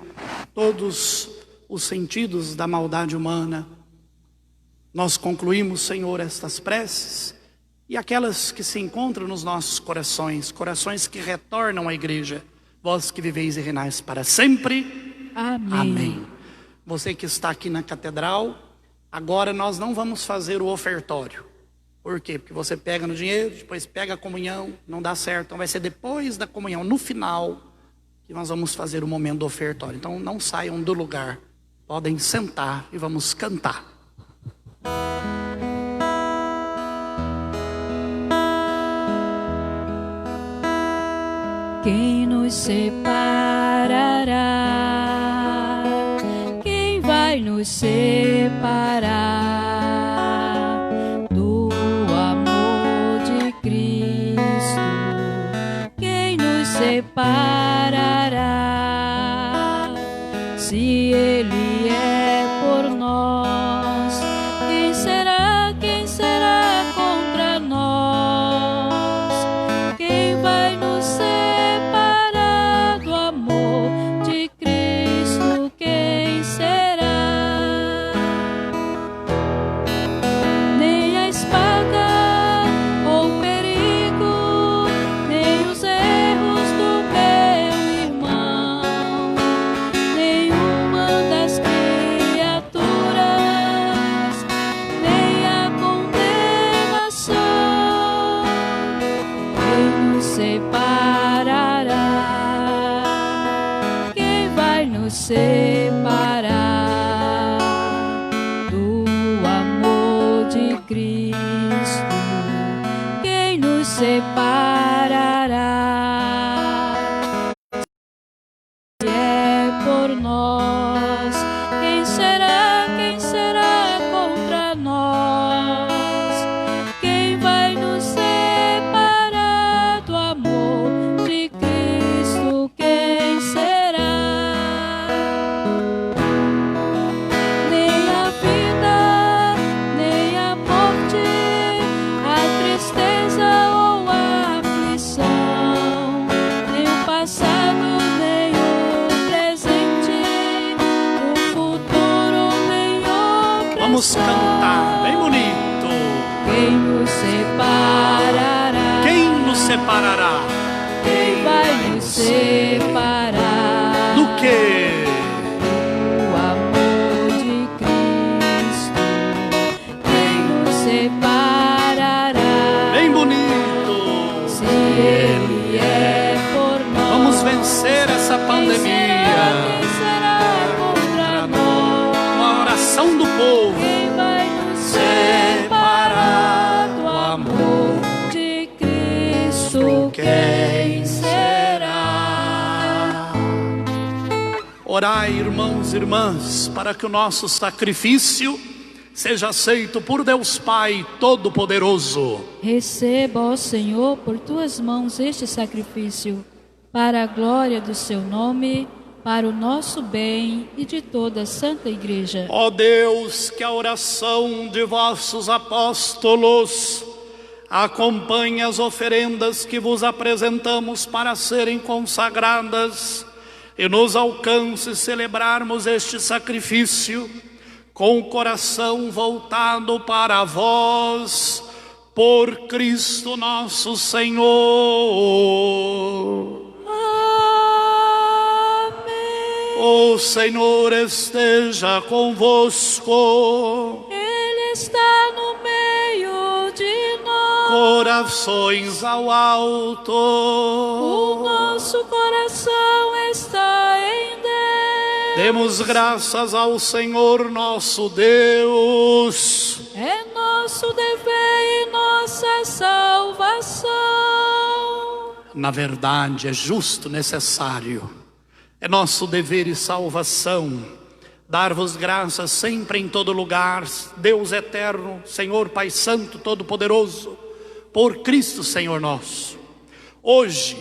[SPEAKER 2] todos os sentidos da maldade humana. Nós concluímos, Senhor, estas preces e aquelas que se encontram nos nossos corações, corações que retornam à igreja, vós que viveis e reinais para sempre.
[SPEAKER 3] Amém.
[SPEAKER 2] Amém. Você que está aqui na catedral, agora nós não vamos fazer o ofertório. Por quê? Porque você pega no dinheiro, depois pega a comunhão, não dá certo. Então vai ser depois da comunhão, no final, que nós vamos fazer o momento do ofertório. Então não saiam do lugar, podem sentar e vamos cantar.
[SPEAKER 3] Quem nos separará? Quem vai nos separar do amor de Cristo? Quem nos separará? Se Ele é por nós, quem será contra nós? Quem vai nos separar do amor de Cristo? Quem será? Nem a espada ou o perigo, nem os erros do meu irmão, nenhuma das criaturas, nem a condenação. Quem nos separará? Quem vai nos separar do amor de Cristo? Quem nos separará? Se é por nós. Quem será contra nós? Quem vai nos separar do amor de Cristo? Quem será? Nem a vida, nem a morte, a tristeza ou a aflição, nem o passado, nem o presente, o futuro, nem o presente.
[SPEAKER 2] Vamos cantar, bem bonito.
[SPEAKER 3] Quem nos separará?
[SPEAKER 2] Quem nos separará?
[SPEAKER 3] Quem vai nos separar
[SPEAKER 2] Do que?
[SPEAKER 3] do amor de Cristo? Quem nos separará?
[SPEAKER 2] Bem bonito.
[SPEAKER 3] Se Ele é por nós.
[SPEAKER 2] Vamos vencer essa pandemia.
[SPEAKER 3] Quem será contra nós?
[SPEAKER 2] Uma oração do povo.
[SPEAKER 3] Quem vai nos separar do amor de Cristo? Quem será?
[SPEAKER 2] Orai, irmãos e irmãs, para que o nosso sacrifício seja aceito por Deus Pai Todo-Poderoso.
[SPEAKER 3] Receba, ó Senhor, por tuas mãos este sacrifício, para a glória do seu nome, para o nosso bem e de toda a Santa Igreja.
[SPEAKER 2] Ó Deus, que a oração de vossos apóstolos acompanhe as oferendas que vos apresentamos para serem consagradas e nos alcance celebrarmos este sacrifício com o coração voltado para vós, por Cristo nosso Senhor.
[SPEAKER 3] Amém.
[SPEAKER 2] O Senhor esteja convosco.
[SPEAKER 3] Ele está no meio de nós.
[SPEAKER 2] Corações ao alto.
[SPEAKER 3] O nosso coração está em Deus.
[SPEAKER 2] Demos graças ao Senhor nosso Deus.
[SPEAKER 3] É nosso dever e nossa salvação.
[SPEAKER 2] Na verdade, é justo, necessário. É nosso dever e salvação dar-vos graças sempre em todo lugar, Deus eterno, Senhor Pai Santo, Todo-Poderoso, por Cristo Senhor nosso. Hoje,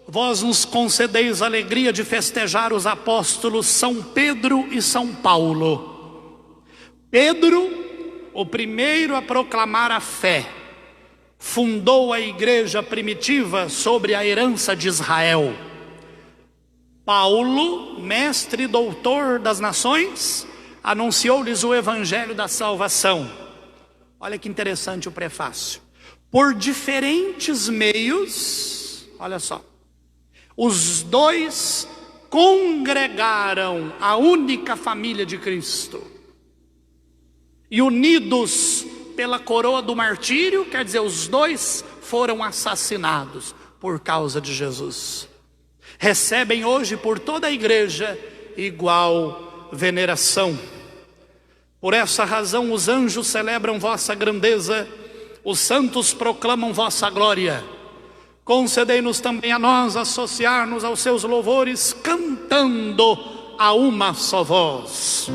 [SPEAKER 2] vós nos concedeis a alegria de festejar os apóstolos São Pedro e São Paulo. Pedro, o primeiro a proclamar a fé, fundou a igreja primitiva sobre a herança de Israel. Paulo, mestre e doutor das nações, anunciou-lhes o evangelho da salvação. Olha que interessante o prefácio. Por diferentes meios, olha só, os dois congregaram a única família de Cristo. E unidos pela coroa do martírio, quer dizer, os dois foram assassinados por causa de Jesus. Recebem hoje por toda a igreja igual veneração. Por essa razão os anjos celebram vossa grandeza, os santos proclamam vossa glória. Concedei-nos também a nós associar-nos aos seus louvores, cantando a uma só voz.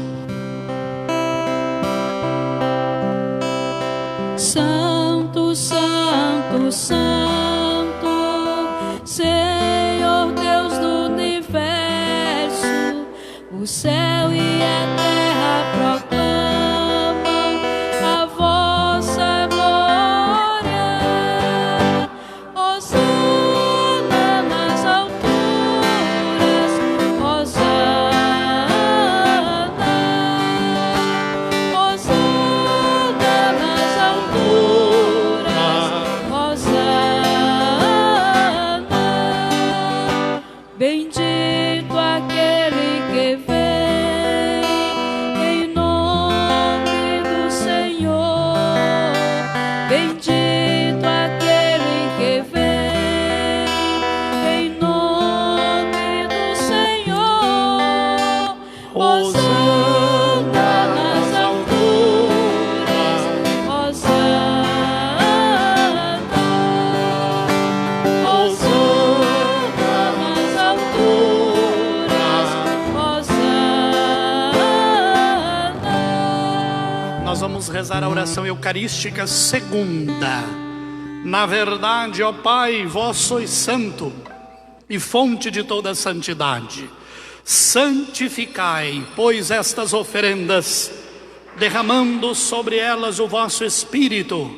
[SPEAKER 3] Santo, Santo, Santo, Senhor Deus do universo, o céu e a terra proclamam a vossa glória. Hosana nas alturas, Hosana, Hosana nas alturas, Hosana. Bendito aquele que vem em nome do Senhor. Bendito aquele que vem em nome do Senhor. Hosana nas alturas, Hosana, Hosana nas alturas.
[SPEAKER 2] rezar a oração eucarística segunda. Na verdade, ó Pai, vós sois santo e fonte de toda santidade. Santificai, pois, estas oferendas, derramando sobre elas o vosso Espírito,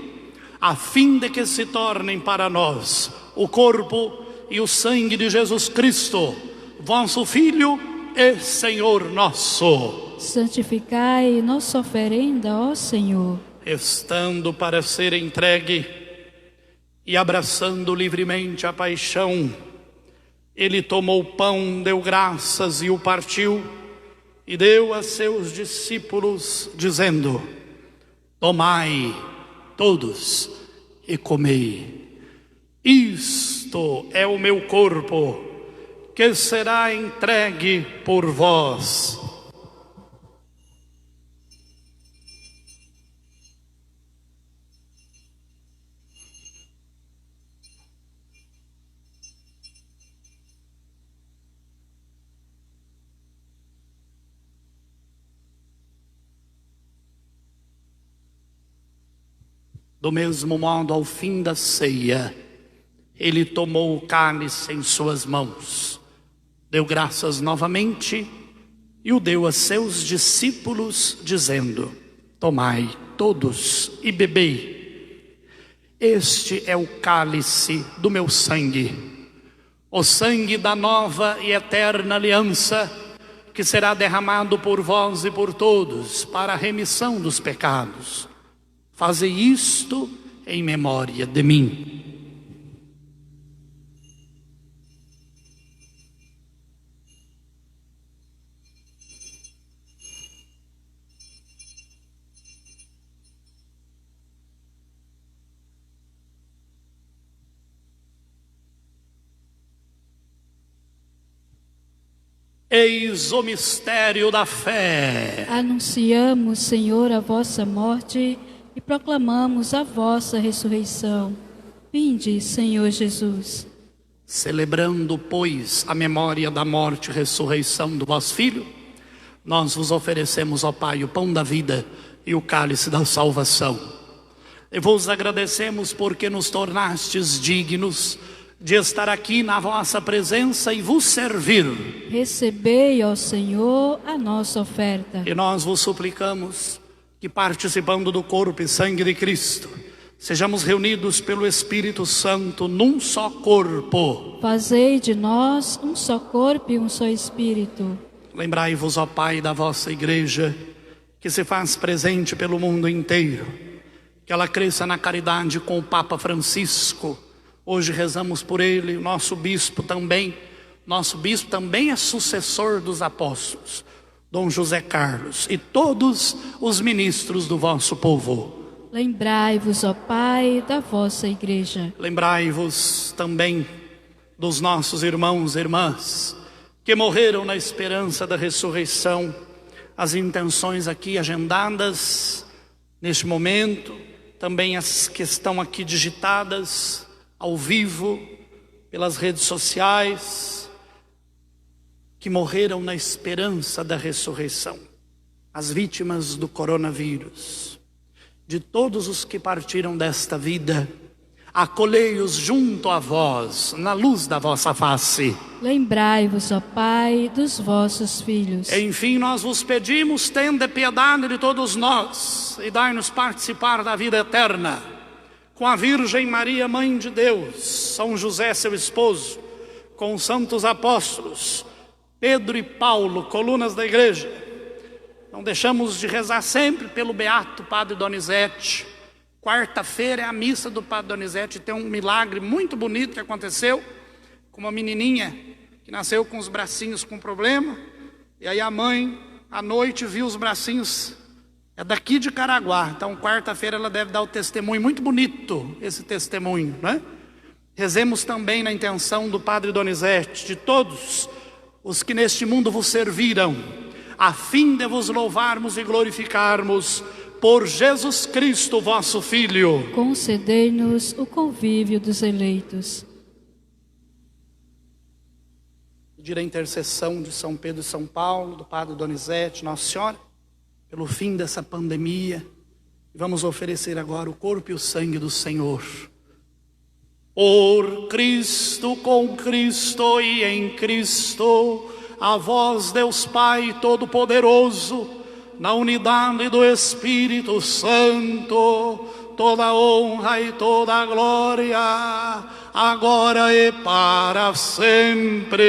[SPEAKER 2] a fim de que se tornem para nós o corpo e o sangue de Jesus Cristo, vosso Filho e Senhor nosso.
[SPEAKER 3] Santificai nossa oferenda, ó Senhor.
[SPEAKER 2] Estando para ser entregue e abraçando livremente a paixão, ele tomou o pão, deu graças e o partiu, e deu a seus discípulos, dizendo: tomai todos e comei. Isto é o meu corpo, que será entregue por vós. Do mesmo modo, ao fim da ceia, ele tomou o cálice em suas mãos, deu graças novamente e o deu a seus discípulos, dizendo: tomai todos e bebei. Este é o cálice do meu sangue, o sangue da nova e eterna aliança, que será derramado por vós e por todos para a remissão dos pecados. Fazei isto em memória de mim. Eis o mistério da fé.
[SPEAKER 3] Anunciamos, Senhor, a vossa morte e proclamamos a vossa ressurreição. Vinde, Senhor Jesus.
[SPEAKER 2] Celebrando, pois, a memória da morte e ressurreição do vosso Filho, nós vos oferecemos, ó Pai, o pão da vida e o cálice da salvação. E vos agradecemos porque nos tornastes dignos de estar aqui na vossa presença e vos servir.
[SPEAKER 3] Recebei, ó Senhor, a nossa oferta.
[SPEAKER 2] E nós vos suplicamos que, participando do corpo e sangue de Cristo, sejamos reunidos pelo Espírito Santo num só corpo.
[SPEAKER 3] Fazei de nós um só corpo e um só Espírito.
[SPEAKER 2] Lembrai-vos, ó Pai, da vossa Igreja, que se faz presente pelo mundo inteiro, que ela cresça na caridade com o Papa Francisco. Hoje rezamos por ele, nosso bispo também é sucessor dos apóstolos, Dom José Carlos, e todos os ministros do vosso povo.
[SPEAKER 3] Lembrai-vos, ó Pai, da vossa Igreja.
[SPEAKER 2] Lembrai-vos também dos nossos irmãos e irmãs que morreram na esperança da ressurreição. As intenções aqui agendadas neste momento, também as que estão aqui digitadas ao vivo pelas redes sociais, que morreram na esperança da ressurreição. As vítimas do coronavírus, de todos os que partiram desta vida, acolhei-os junto a vós, na luz da vossa face.
[SPEAKER 3] Lembrai-vos, ó Pai, dos vossos filhos.
[SPEAKER 2] Enfim, nós vos pedimos, tende piedade de todos nós e dai-nos participar da vida eterna, com a Virgem Maria, Mãe de Deus, São José, seu esposo, com os santos apóstolos, Pedro e Paulo, colunas da igreja. Não deixamos de rezar sempre pelo beato Padre Donizete. Quarta-feira é a missa do Padre Donizete. Tem um milagre muito bonito que aconteceu com uma menininha que nasceu com os bracinhos com problema. E aí a mãe, à noite, viu os bracinhos. É daqui de Caraguá. Então quarta-feira ela deve dar o testemunho. Muito bonito esse testemunho, né? Rezemos também na intenção do Padre Donizete, de todos os que neste mundo vos serviram, a fim de vos louvarmos e glorificarmos por Jesus Cristo, vosso Filho.
[SPEAKER 3] Concedei-nos o convívio dos eleitos.
[SPEAKER 2] Pedir a intercessão de São Pedro e São Paulo, do Padre Donizete, Nossa Senhora, pelo fim dessa pandemia, Vamos oferecer agora o corpo e o sangue do Senhor. Por Cristo, com Cristo e em Cristo, a vós, Deus Pai Todo-Poderoso, na unidade do Espírito Santo, toda honra e toda glória, agora e para sempre.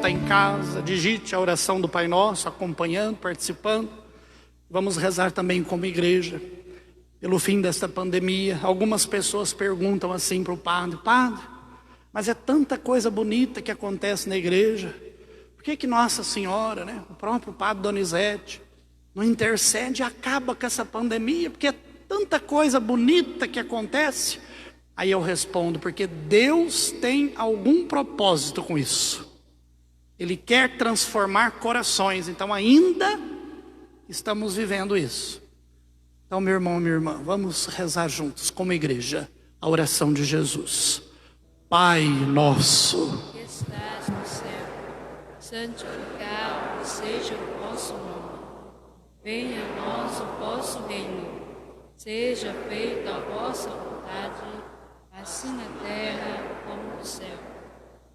[SPEAKER 2] Em casa, digite a oração do Pai Nosso, acompanhando, participando. Vamos rezar também como igreja, pelo fim desta pandemia. Algumas pessoas perguntam assim para o padre: padre, mas é tanta coisa bonita que acontece na igreja, por que Nossa Senhora, né, o próprio padre Donizete, não intercede e acaba com essa pandemia? Porque é tanta coisa bonita que acontece. Aí eu respondo: porque Deus tem algum propósito com isso. Ele quer transformar corações, então ainda estamos vivendo isso. Então, meu irmão, minha irmã, vamos rezar juntos como igreja a oração de Jesus. Pai nosso,
[SPEAKER 3] que estás no céu, santificado seja o vosso nome. Venha a nós o vosso reino. Seja feita a vossa vontade, assim na terra como no céu.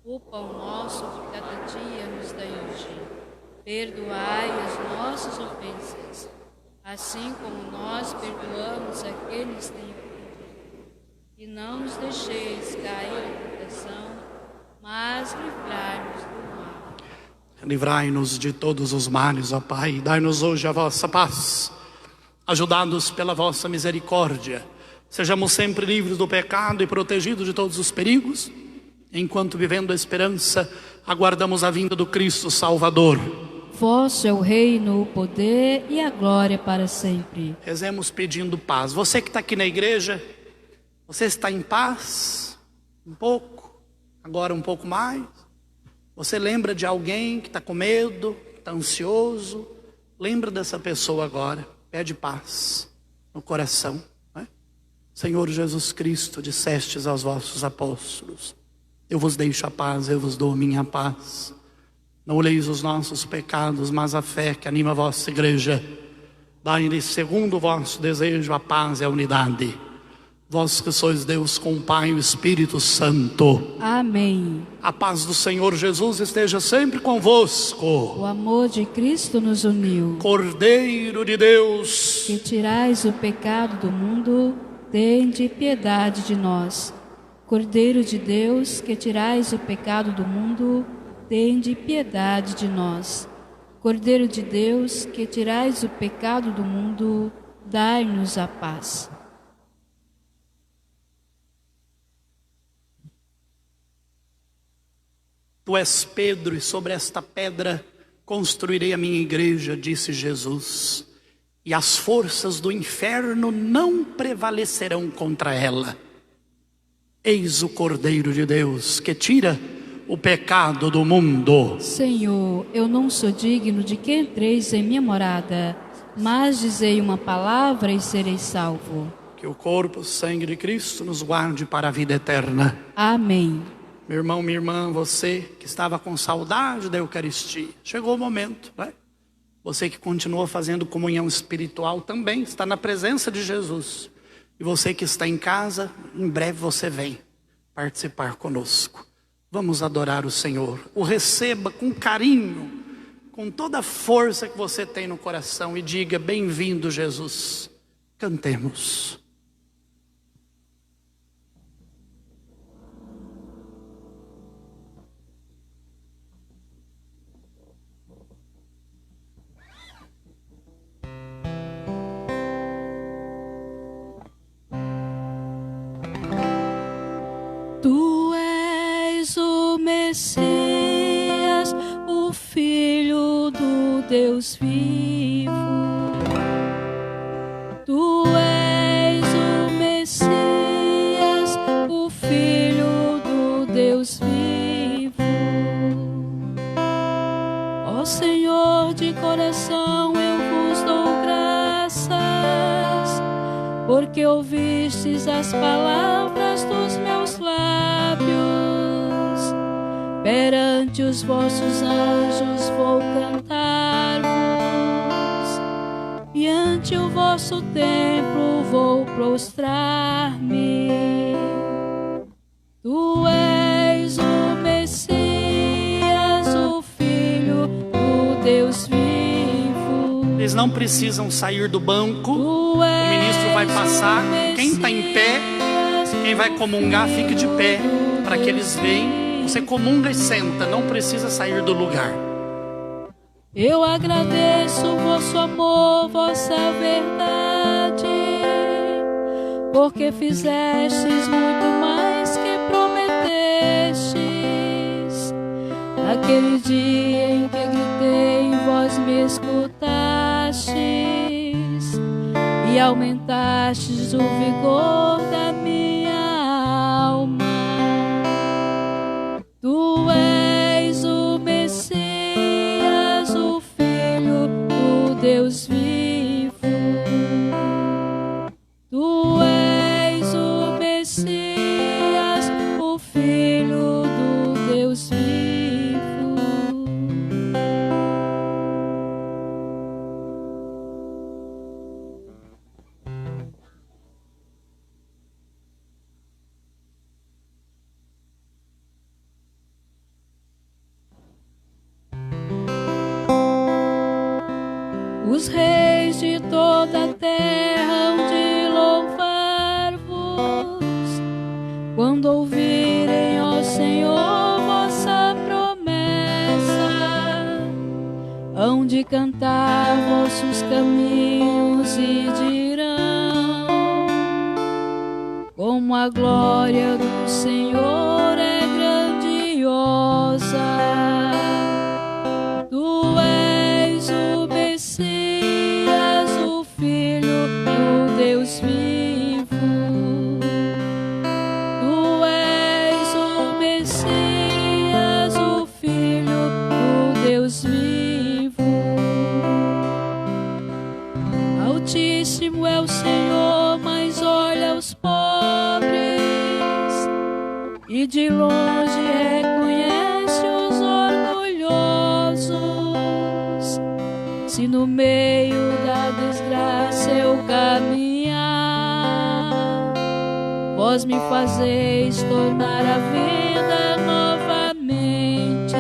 [SPEAKER 3] O pão nosso de cada dia nos dai hoje. Perdoai as nossas ofensas, assim como nós perdoamos a quem nos tem ofendido. E não nos deixeis cair em tentação, mas livrai-nos do mal.
[SPEAKER 2] Livrai-nos de todos os males, ó Pai, e dai-nos hoje a vossa paz. Ajudados pela vossa misericórdia, sejamos sempre livres do pecado e protegidos de todos os perigos, enquanto, vivendo a esperança, aguardamos a vinda do Cristo Salvador.
[SPEAKER 3] Vosso é o reino, o poder e a glória para sempre.
[SPEAKER 2] Rezemos pedindo paz. Você que está aqui na igreja, você está em paz? Um pouco? Agora um pouco mais? Você lembra de alguém que está com medo, está ansioso? Lembra dessa pessoa agora. Pede paz no coração, né? Senhor Jesus Cristo, dissestes aos vossos apóstolos: eu vos deixo a paz, eu vos dou minha paz. Não olheis os nossos pecados, mas a fé que anima a vossa igreja. Dai-lhes, segundo o vosso desejo, a paz e a unidade. Vós que sois Deus com o Pai e o Espírito Santo.
[SPEAKER 3] Amém.
[SPEAKER 2] A paz do Senhor Jesus esteja sempre convosco.
[SPEAKER 3] O amor de Cristo nos uniu.
[SPEAKER 2] Cordeiro de Deus,
[SPEAKER 3] que tirais o pecado do mundo, tende piedade de nós. Cordeiro de Deus, que tirais o pecado do mundo, tende piedade de nós. Cordeiro de Deus, que tirais o pecado do mundo, dai-nos a paz.
[SPEAKER 2] Tu és Pedro, e sobre esta pedra construirei a minha igreja, disse Jesus, e as forças do inferno não prevalecerão contra ela. Eis o Cordeiro de Deus, que tira o pecado do mundo.
[SPEAKER 3] Senhor, eu não sou digno de que entreis em minha morada, mas dizei uma palavra e serei salvo.
[SPEAKER 2] Que o corpo e o sangue de Cristo nos guarde para a vida eterna.
[SPEAKER 3] Amém.
[SPEAKER 2] Meu irmão, minha irmã, você que estava com saudade da Eucaristia, chegou o momento, né? Você que continua fazendo comunhão espiritual também está na presença de Jesus. E você que está em casa, em breve você vem participar conosco. Vamos adorar o Senhor. O receba com carinho, com toda a força que você tem no coração e diga: bem-vindo, Jesus. Cantemos.
[SPEAKER 3] Tu és o Messias, o Filho do Deus vivo. Tu és o Messias, o Filho do Deus vivo. Ó Senhor, de coração eu vos dou graças, porque ouvistes as palavras dos meus lábios. Perante os vossos anjos vou cantar-vos, e ante o vosso templo vou prostrar-me. Tu és o Messias, o Filho do Deus vivo.
[SPEAKER 2] Eles não precisam sair do banco, o ministro vai passar. Quem está em pé, quem vai comungar, fique de pé, para que eles venham. Você comunga e senta, não precisa sair do lugar.
[SPEAKER 3] Eu agradeço vosso amor, vossa verdade, porque fizestes muito mais que prometestes. Naquele dia em que gritei, vós me escutastes e aumentastes o vigor da minha alma. Tu és o Messias, o Filho do Deus vivo. Tu és o Messias, o Filho do Deus vivo. Os reis de toda a terra hão de louvar-vos, quando ouvirem, ó Senhor, vossa promessa. Hão de cantar vossos caminhos e dirão, como a glória do Senhor é grandiosa. Tu és o Messias, o Filho do Deus vivo. Tu és o Messias, o Filho do Deus vivo. Altíssimo é o Senhor, mas olha os pobres, e de longe reconhece os orgulhosos. Se no meio da desgraça eu caminhar, vós me fazeis tornar a vida novamente.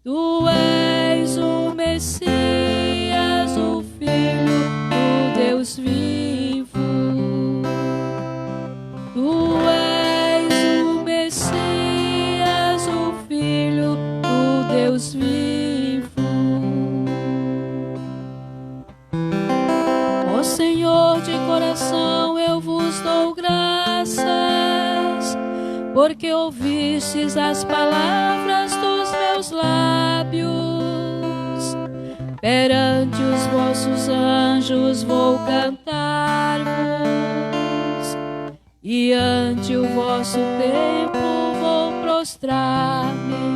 [SPEAKER 3] Tu és o Messias, o Filho do Deus vivo. Tu és o Messias, o Filho do Deus vivo. Ó Senhor, de coração eu vos dou graças, porque ouvistes as palavras dos meus lábios. Perante os vossos anjos vou cantar-vos, e ante o vosso templo vou prostrar-me.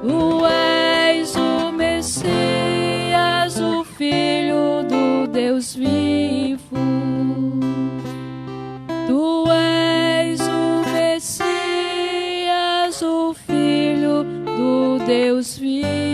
[SPEAKER 3] Tu és o Messias, o Filho do Deus vivo. Tu és o Messias, o Filho do Deus vivo.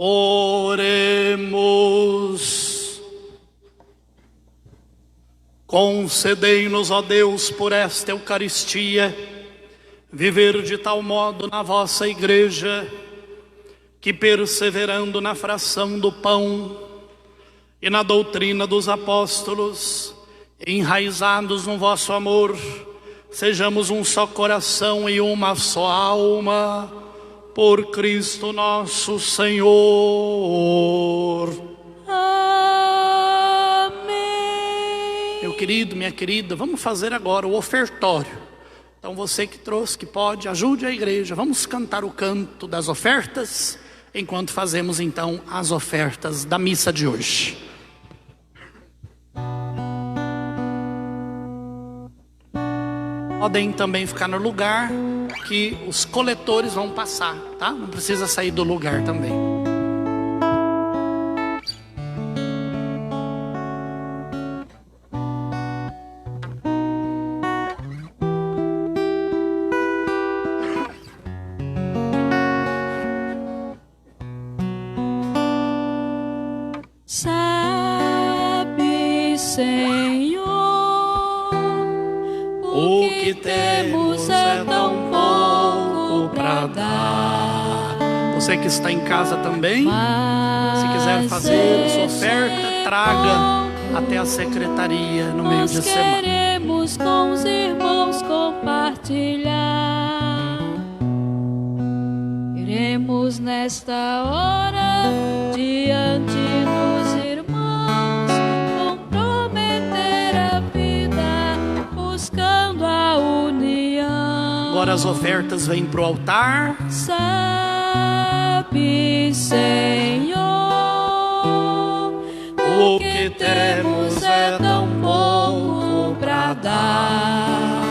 [SPEAKER 2] Oremos. Concedei-nos, ó Deus, por esta Eucaristia, viver de tal modo na vossa Igreja, que perseverando na fração do pão e na doutrina dos apóstolos, enraizados no vosso amor, sejamos um só coração e uma só alma, por Cristo nosso Senhor.
[SPEAKER 3] Amém.
[SPEAKER 2] Meu querido, minha querida, vamos fazer agora o ofertório. Então você que trouxe, que pode, ajude a igreja. Vamos cantar o canto das ofertas, enquanto fazemos então as ofertas da missa de hoje. Podem também ficar no lugar que os coletores vão passar, tá? Não precisa sair do lugar também.
[SPEAKER 3] Sabe, Senhor, o que temos é tão pouco para dar.
[SPEAKER 2] Você que está em casa também, se quiser fazer a sua oferta, traga até a secretaria no meio de semana.
[SPEAKER 3] Nós queremos com os irmãos compartilhar. Iremos nesta hora diante dos irmãos comprometer a vida, buscando a união.
[SPEAKER 2] Agora as ofertas vêm para o altar.
[SPEAKER 3] Sabe, Senhor,
[SPEAKER 2] O que temos é tão pouco para dar,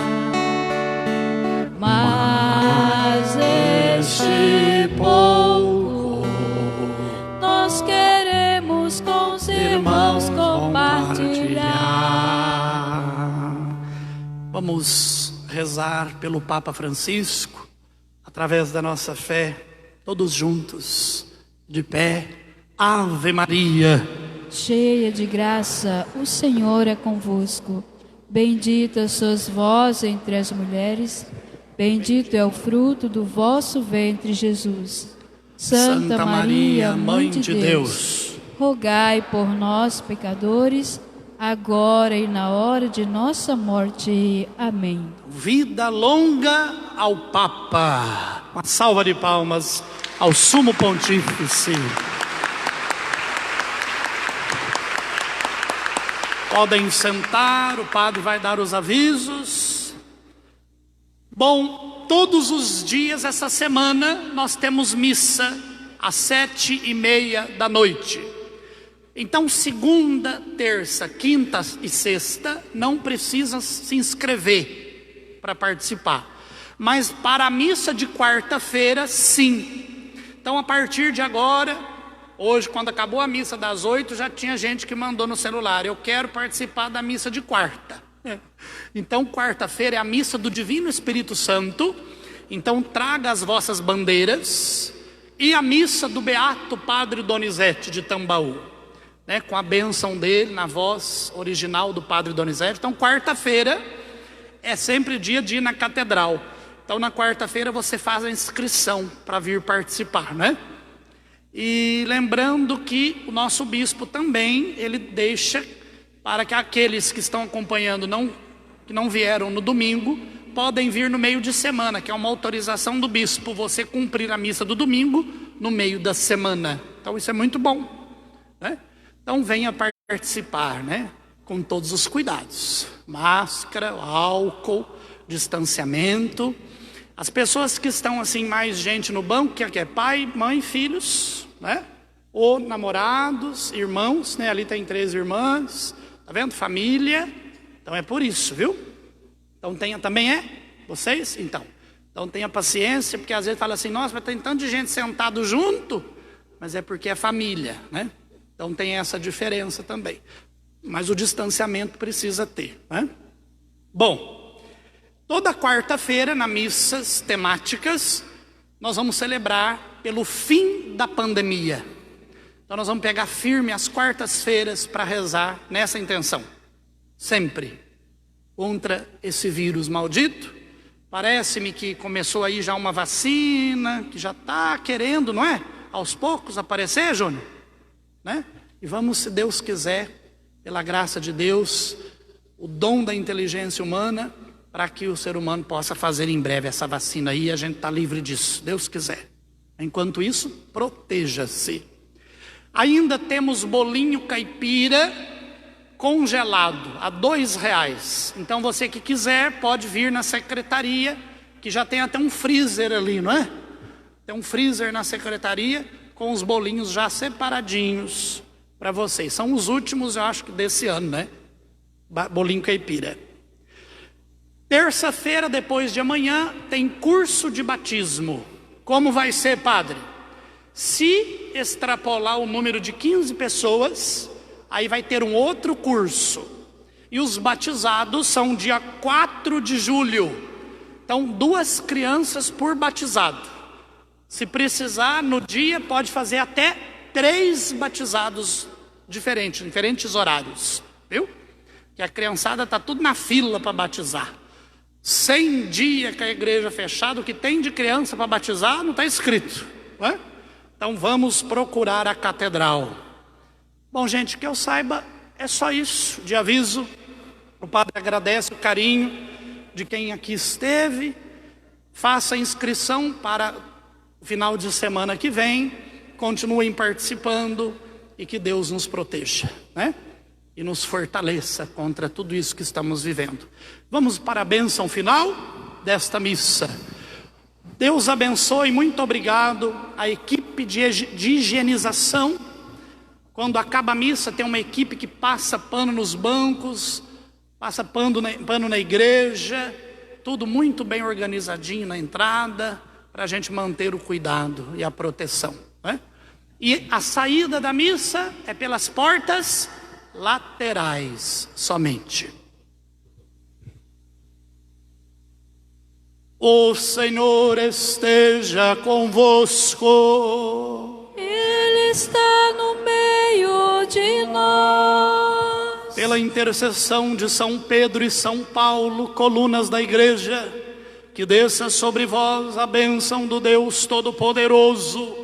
[SPEAKER 3] mas este pouco nós queremos com os irmãos compartilhar.
[SPEAKER 2] Vamos rezar pelo Papa Francisco, através da nossa fé, todos juntos, de pé. Ave Maria,
[SPEAKER 3] Cheia de graça, o Senhor é convosco. Bendita sois vós entre as mulheres, bendito é o fruto do vosso ventre, Jesus. Santa Maria, Mãe de Deus, rogai por nós, pecadores, agora e na hora de nossa morte. Amém.
[SPEAKER 2] vida longa ao Papa. Uma salva de palmas ao Sumo Pontífice. Podem sentar, o padre vai dar os avisos. Bom, todos os dias essa semana nós temos missa às 7:30 da noite. Então segunda, terça, quinta e sexta não precisa se inscrever para participar. Mas para a missa de quarta-feira, sim. Então a partir de agora, hoje quando acabou a missa das 8, já tinha gente que mandou no celular: eu quero participar da missa de quarta. Então quarta-feira é a missa do Divino Espírito Santo. Então traga as vossas bandeiras. E a missa do Beato Padre Donizete de Tambaú, né, com a bênção dele na voz original do Padre Donizete. Então quarta-feira é sempre dia de ir na catedral. Então na quarta-feira você faz a inscrição para vir participar, né? E lembrando que o nosso bispo também, ele deixa para que aqueles que estão acompanhando, que não vieram no domingo, podem vir no meio de semana, que é uma autorização do bispo, você cumprir a missa do domingo no meio da semana. Então isso é muito bom, né? Então venha participar, né? Com todos os cuidados, máscara, álcool, distanciamento. As pessoas que estão assim, mais gente no banco, que é pai, mãe, filhos, né? Ou namorados, irmãos, né? Ali tem 3 irmãs, tá vendo? Família. Então é por isso, viu? Então tenha também vocês? Então tenha paciência, porque às vezes fala assim: nossa, mas tem tanto de gente sentado junto. Mas é porque é família, né? Então tem essa diferença também. Mas o distanciamento precisa ter, né? Bom, toda quarta-feira, nas missas temáticas, nós vamos celebrar pelo fim da pandemia. Então nós vamos pegar firme as quartas-feiras para rezar nessa intenção. Sempre. Contra esse vírus maldito. Parece-me que começou aí já uma vacina, que já está querendo, não é? Aos poucos aparecer, Júnior. Né? E vamos, se Deus quiser, pela graça de Deus, o dom da inteligência humana, para que o ser humano possa fazer em breve essa vacina aí, e a gente está livre disso, Deus quiser. Enquanto isso, proteja-se. Ainda temos bolinho caipira congelado a R$2. Então você que quiser pode vir na secretaria, que já tem até um freezer ali, não é? Tem um freezer na secretaria com os bolinhos já separadinhos para vocês. São os últimos, eu acho que desse ano, né? Bolinho caipira. Terça-feira, depois de amanhã, tem curso de batismo. Como vai ser, padre? Se extrapolar o número de 15 pessoas, aí vai ter um outro curso. E os batizados são dia 4 de julho. Então, 2 crianças por batizado. Se precisar, no dia, pode fazer até 3 batizados diferentes horários. Viu? Que a criançada está tudo na fila para batizar. 100 dias que a igreja fechada, o que tem de criança para batizar não está escrito. Não é? Então vamos procurar a catedral. Bom, gente, que eu saiba, é só isso de aviso. O padre agradece o carinho de quem aqui esteve. Faça a inscrição para o final de semana que vem. Continuem participando e que Deus nos proteja, né? E nos fortaleça contra tudo isso que estamos vivendo. Vamos para a bênção final desta missa. Deus abençoe, muito obrigado a equipe de higienização. Quando acaba a missa, tem uma equipe que passa pano nos bancos, passa pano na igreja, tudo muito bem organizadinho na entrada, para a gente manter o cuidado e a proteção, né? E a saída da missa é pelas portas laterais somente. O Senhor esteja convosco.
[SPEAKER 3] Ele está no meio de nós.
[SPEAKER 2] Pela intercessão de São Pedro e São Paulo, colunas da igreja, que desça sobre vós a bênção do Deus Todo-Poderoso,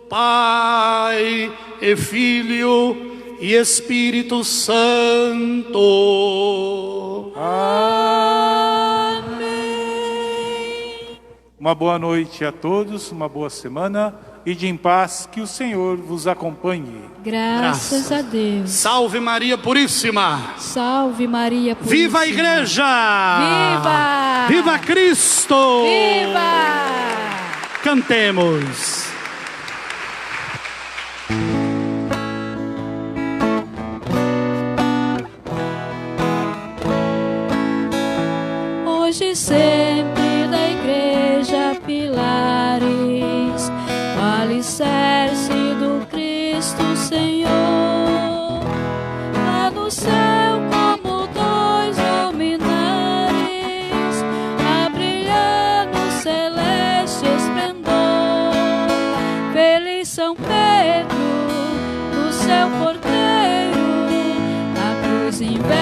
[SPEAKER 2] Pai e Filho e Espírito Santo.
[SPEAKER 3] Amém.
[SPEAKER 5] Uma boa noite a todos, uma boa semana e de em paz, que o Senhor vos acompanhe.
[SPEAKER 3] Graças a Deus.
[SPEAKER 2] Salve Maria Puríssima.
[SPEAKER 3] Salve Maria Puríssima.
[SPEAKER 2] Viva a igreja.
[SPEAKER 3] Viva.
[SPEAKER 2] Viva Cristo.
[SPEAKER 3] Viva.
[SPEAKER 2] Cantemos.
[SPEAKER 3] Hoje sempre da igreja pilares, o alicerce do Cristo Senhor. Lá no céu como 2 luminares, a brilhar no celeste esplendor. Feliz São Pedro, o seu porteiro, a cruz em vez